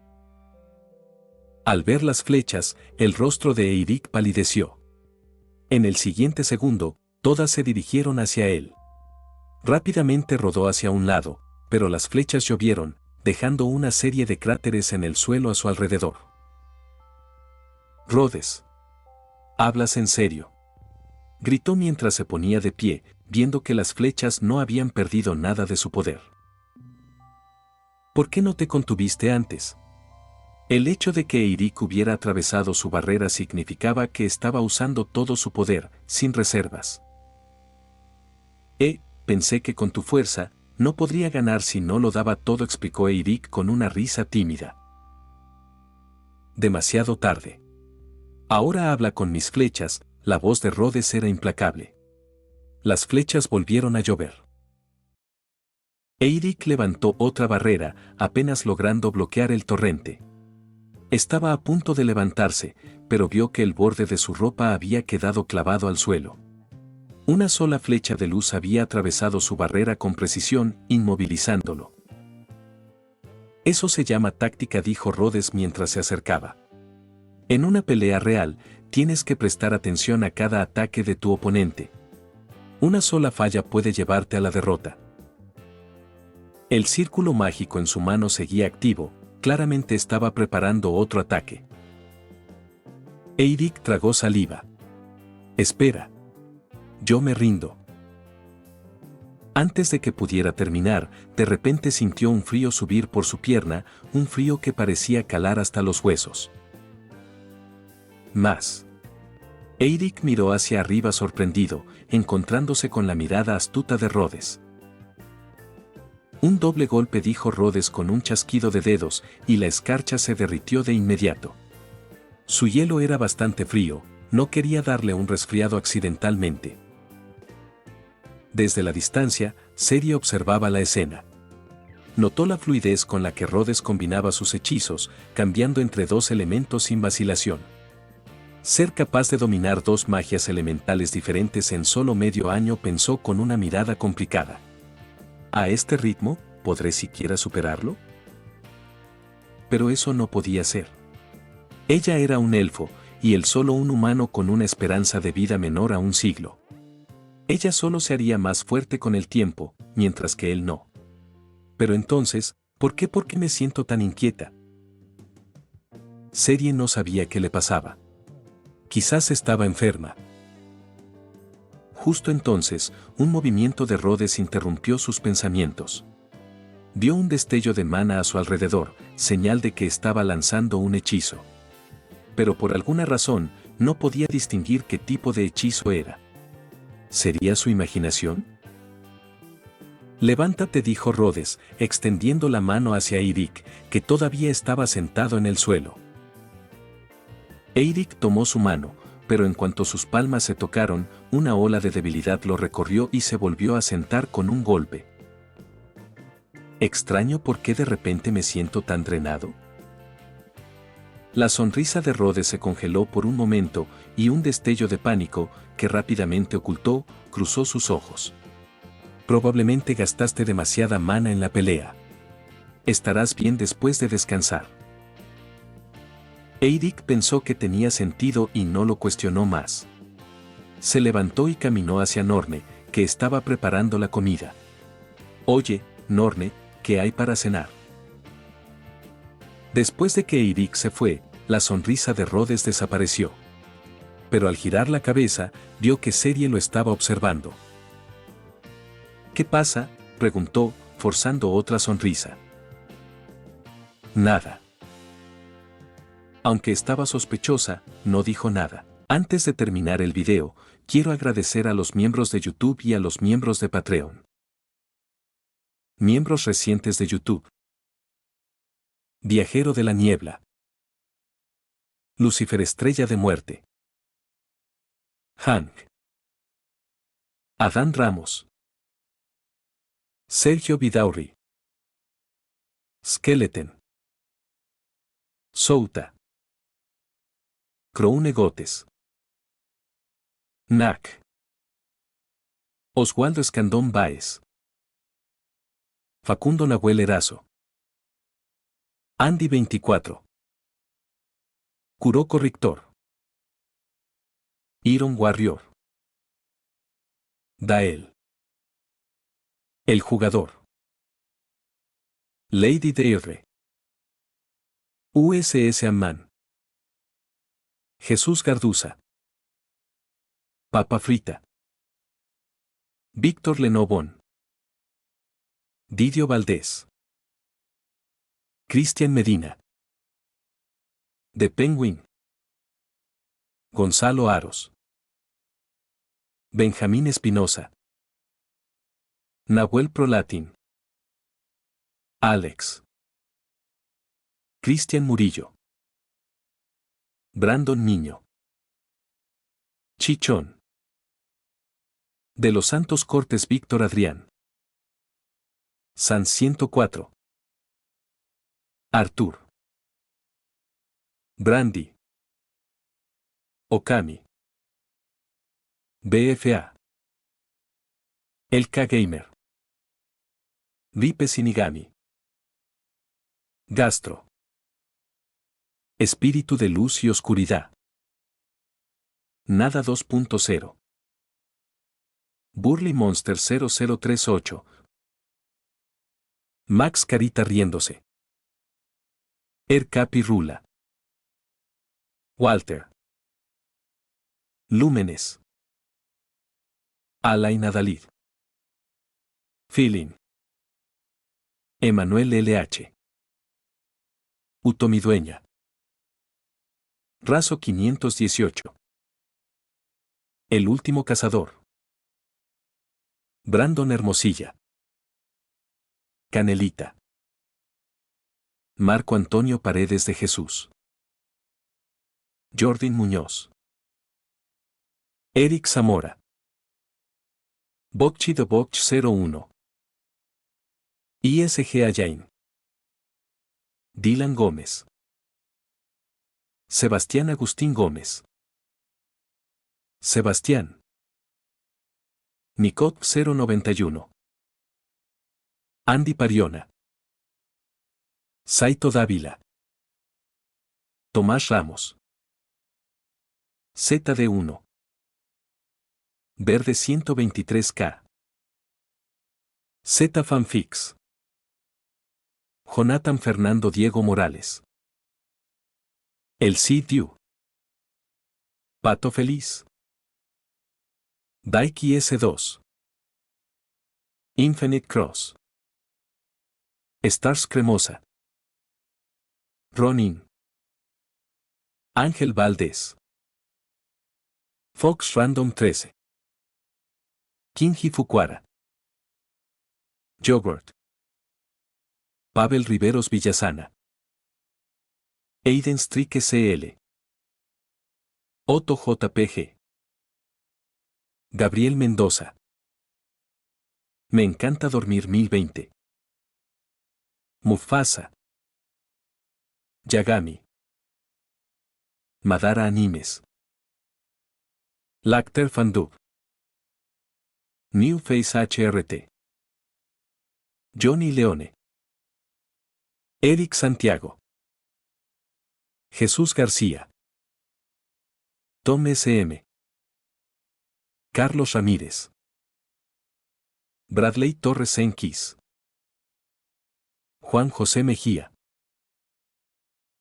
Al ver las flechas, el rostro de Eirik palideció. En el siguiente segundo, todas se dirigieron hacia él. Rápidamente rodó hacia un lado, pero las flechas llovieron, dejando una serie de cráteres en el suelo a su alrededor. Rhodes. ¿Hablas en serio? Gritó mientras se ponía de pie, viendo que las flechas no habían perdido nada de su poder. ¿Por qué no te contuviste antes? El hecho de que Eirik hubiera atravesado su barrera significaba que estaba usando todo su poder, sin reservas. Pensé que con tu fuerza, no podría ganar si no lo daba todo, explicó Eirik con una risa tímida. Demasiado tarde. Ahora habla con mis flechas, la voz de Rhodes era implacable. Las flechas volvieron a llover. Eirik levantó otra barrera, apenas logrando bloquear el torrente. Estaba a punto de levantarse, pero vio que el borde de su ropa había quedado clavado al suelo. Una sola flecha de luz había atravesado su barrera con precisión, inmovilizándolo. Eso se llama táctica, dijo Rhodes mientras se acercaba. En una pelea real, tienes que prestar atención a cada ataque de tu oponente. Una sola falla puede llevarte a la derrota. El círculo mágico en su mano seguía activo, claramente estaba preparando otro ataque. Eirik tragó saliva. Espera. Yo me rindo. Antes de que pudiera terminar, de repente sintió un frío subir por su pierna, un frío que parecía calar hasta los huesos. Más. Eirik miró hacia arriba sorprendido, encontrándose con la mirada astuta de Rhodes. Un doble golpe, dijo Rhodes con un chasquido de dedos, y la escarcha se derritió de inmediato. Su hielo era bastante frío, no quería darle un resfriado accidentalmente. Desde la distancia, Serie observaba la escena. Notó la fluidez con la que Rhodes combinaba sus hechizos, cambiando entre dos elementos sin vacilación. Ser capaz de dominar dos magias elementales diferentes en solo medio año, pensó con una mirada complicada. ¿A este ritmo, podré siquiera superarlo? Pero eso no podía ser. Ella era un elfo, y él solo un humano con una esperanza de vida menor a un siglo. Ella solo se haría más fuerte con el tiempo, mientras que él no. Pero entonces, ¿por qué me siento tan inquieta? Serie no sabía qué le pasaba. Quizás estaba enferma. Justo entonces, un movimiento de Rhodes interrumpió sus pensamientos. Vio un destello de mana a su alrededor, señal de que estaba lanzando un hechizo. Pero por alguna razón, no podía distinguir qué tipo de hechizo era. ¿Sería su imaginación? Levántate, dijo Rhodes, extendiendo la mano hacia Eirik, que todavía estaba sentado en el suelo. Eirik tomó su mano, pero en cuanto sus palmas se tocaron, una ola de debilidad lo recorrió y se volvió a sentar con un golpe. ¿Extraño por qué de repente me siento tan drenado? La sonrisa de Rhodes se congeló por un momento, y un destello de pánico, que rápidamente ocultó, cruzó sus ojos. Probablemente gastaste demasiada mana en la pelea. Estarás bien después de descansar. Eirik pensó que tenía sentido y no lo cuestionó más. Se levantó y caminó hacia Norne, que estaba preparando la comida. Oye, Norne, ¿qué hay para cenar? Después de que Eirik se fue, la sonrisa de Rhodes desapareció. Pero al girar la cabeza, vio que Serie lo estaba observando. ¿Qué pasa?, preguntó, forzando otra sonrisa. Nada. Aunque estaba sospechosa, no dijo nada. Antes de terminar el video, quiero agradecer a los miembros de YouTube y a los miembros de Patreon. Miembros recientes de YouTube. Viajero de la Niebla. Lucifer Estrella de Muerte. Hank. Adán Ramos. Sergio Vidaurri. Skeleton. Souta. Croune Gotes. Nac. Oswaldo Escandón Báez. Facundo Nahuel Erazo. Andy 24. Kuroko Rictor. Iron Warrior. Dael. El Jugador. Lady DR. USS Amman. Jesús Garduza. Papa Frita. Víctor Lenovón. Didio Valdés. Cristian Medina. The Penguin. Gonzalo Aros. Benjamín Espinosa. Nahuel Prolatin. Alex. Cristian Murillo. Brandon Niño. Chichón. De los Santos Cortes Víctor Adrián. San 104. Artur. Brandy. Okami. BFA. El K-Gamer. Ripe Sinigami. Gastro. Espíritu de luz y oscuridad. Nada 2.0. Burly Monster 0038. Max Carita riéndose. Capi Rula. Walter. Lúmenes. Alain Adalid. Feeling. Emanuel LH. Utomidueña. Razo 518. El último cazador. Brandon Hermosilla. Canelita. Marco Antonio Paredes de Jesús. Jordan Muñoz. Eric Zamora. Bokchi de Bokch 01. ISG Ayain. Dylan Gómez. Sebastián Agustín Gómez. Sebastián. Nicot 091. Andy Pariona. Saito Dávila. Tomás Ramos. ZD1. Verde 123K. Z Fanfix. Jonathan Fernando Diego Morales. El Cid. Pato Feliz. Daiki S2. Infinite Cross. Stars Cremosa. Ronin. Ángel Valdés. Fox Random 13. Kinji Fukuara. Yogurt. Pavel Riveros Villasana. Aiden Strick SL. Otto JPG. Gabriel Mendoza. Me encanta dormir 1020. Mufasa. Yagami. Madara Animes. Lacter Fandub. New Face HRT. Johnny Leone. Eric Santiago. Jesús García. Tom SM. Carlos Ramírez. Bradley Torres Enquis. Juan José Mejía.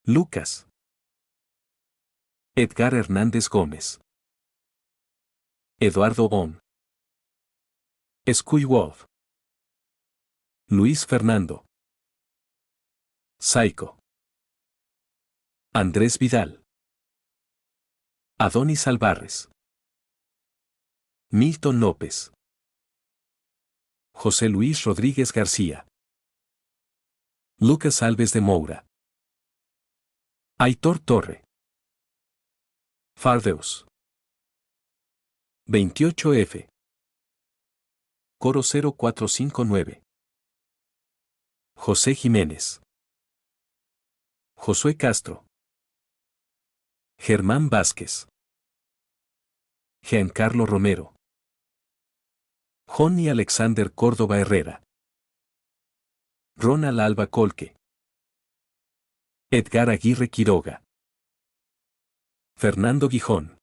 Lucas. Edgar Hernández Gómez. Eduardo On. Scuy Wolf. Luis Fernando. Psycho. Andrés Vidal. Adonis Alvarez. Milton López. José Luis Rodríguez García. Lucas Alves de Moura. Aitor Torre. Fardeus. 28F. Coro 0459. José Jiménez. Josué Castro. Germán Vázquez. Giancarlo Romero. Johnny Alexander Córdoba Herrera. Ronald Alba Colque. Edgar Aguirre Quiroga. Fernando Gijón.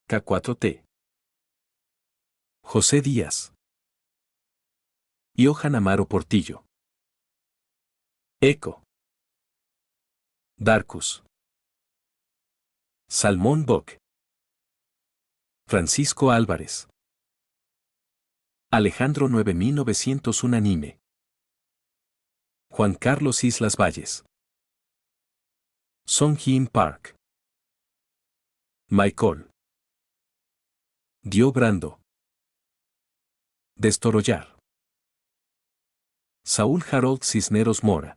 K4T. José Díaz. Johan Amaro Portillo. Eco. Darkus. Salmón Bock. Francisco Álvarez. Alejandro 9901 Anime. Juan Carlos Islas Valles. Song Hyun Park. Michael. Dio Brando. Destorollar. Saúl Harold Cisneros Mora.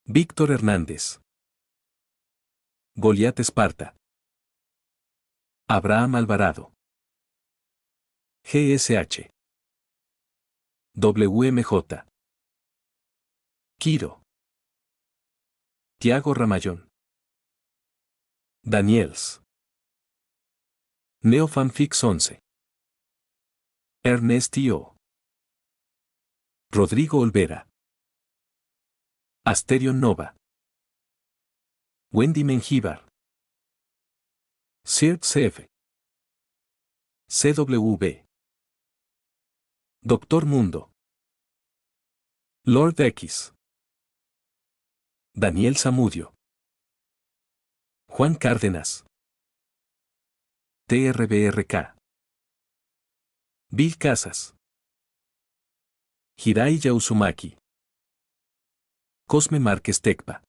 Víctor Hernández. Goliat Esparta. Abraham Alvarado. GSH. WMJ. Quiro. Tiago Ramallón. Daniels. Neofanfix 11. Ernest Tio. Rodrigo Olvera. Asterion Nova. Wendy Mengíbar. Sir CF. CW. Doctor Mundo. Lord X. Daniel Zamudio. Juan Cárdenas. TRBRK. Bill Casas. Hirai Yausumaki. Cosme Márquez Tecpa.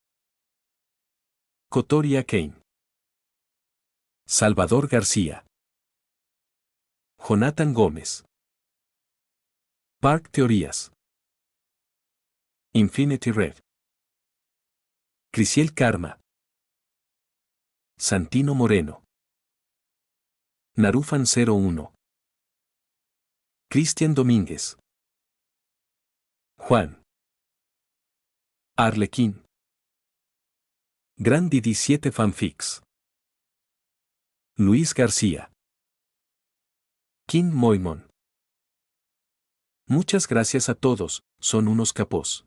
Kotori Kane. Salvador García. Jonathan Gómez. Park Teorías. Infinity Red. Crisiel Karma. Santino Moreno. Narufan 01. Cristian Domínguez. Juan. Arlequín. Grandi 17 Fanfics. Luis García. Kim Moimon. Muchas gracias a todos, son unos capos.